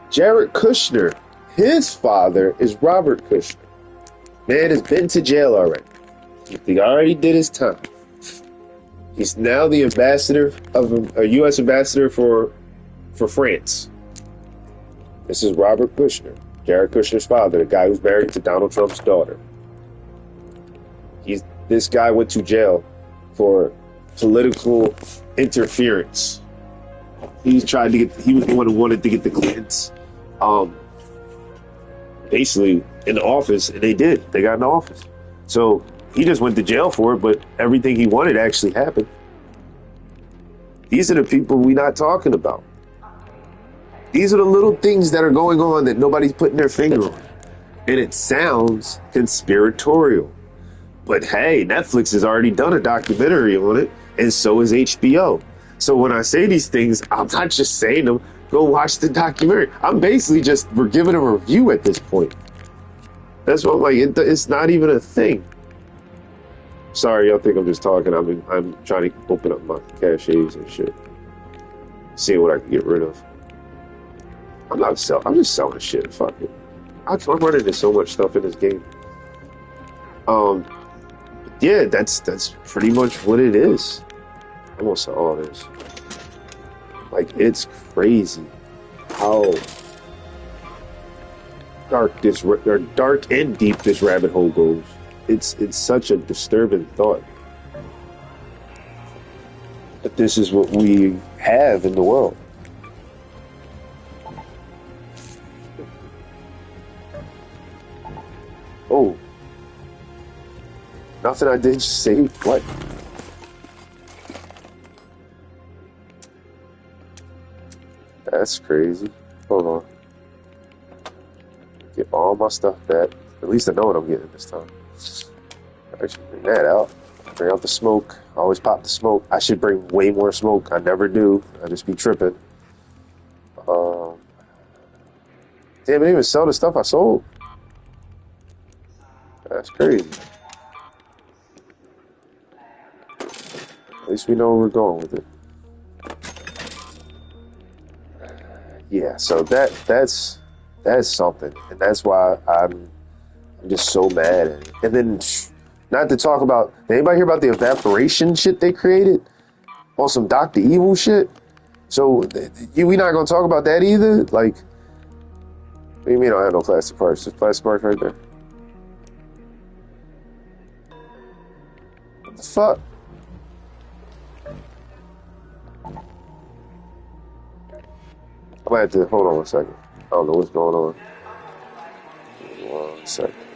[SPEAKER 1] Jared Kushner, his father is Robert Kushner. Man has been to jail already. He already did his time. He's now the ambassador of a U.S. ambassador for France. This is Robert Kushner, Jared Kushner's father, the guy who's married to Donald Trump's daughter. This guy went to jail for political interference. He was the one who wanted to get the Clintons, basically in the office, and they did. They got in the office. So he just went to jail for it, but everything he wanted actually happened. These are the people we're not talking about. These are the little things that are going on that nobody's putting their finger on. And it sounds conspiratorial. But hey, Netflix has already done a documentary on it, and so is HBO. So when I say these things, I'm not just saying them. Go watch the documentary. I'm basically we're giving a review at this point. That's what I'm like, it's not even a thing. Sorry, y'all think I'm just talking. I'm trying to open up my caches and shit. Seeing what I can get rid of. I'm just selling shit. Fuck it. I'm running into so much stuff in this game. Yeah, that's pretty much what it is. I almost saw all this. Like, it's crazy how dark and deep this rabbit hole goes. It's such a disturbing thought. But this is what we have in the world. Oh. Nothing I did, just say what? That's crazy. Hold on. Get all my stuff back. At least I know what I'm getting this time. Actually, bring that out. Bring out the smoke. I always pop the smoke. I should bring way more smoke. I never do. I just be tripping. Damn, I didn't even sell the stuff I sold. That's crazy. At least we know where we're going with it. Yeah, so that's something, and that's why I'm just so mad at it. And then, not to talk about, anybody hear about the evaporation shit they created on some Dr. Evil shit? So we not gonna talk about that either. Like, what do you mean I don't have no plastic parts? There's plastic parts right there. What the fuck? I might have to hold on 1 second. I don't know what's going on. Sorry.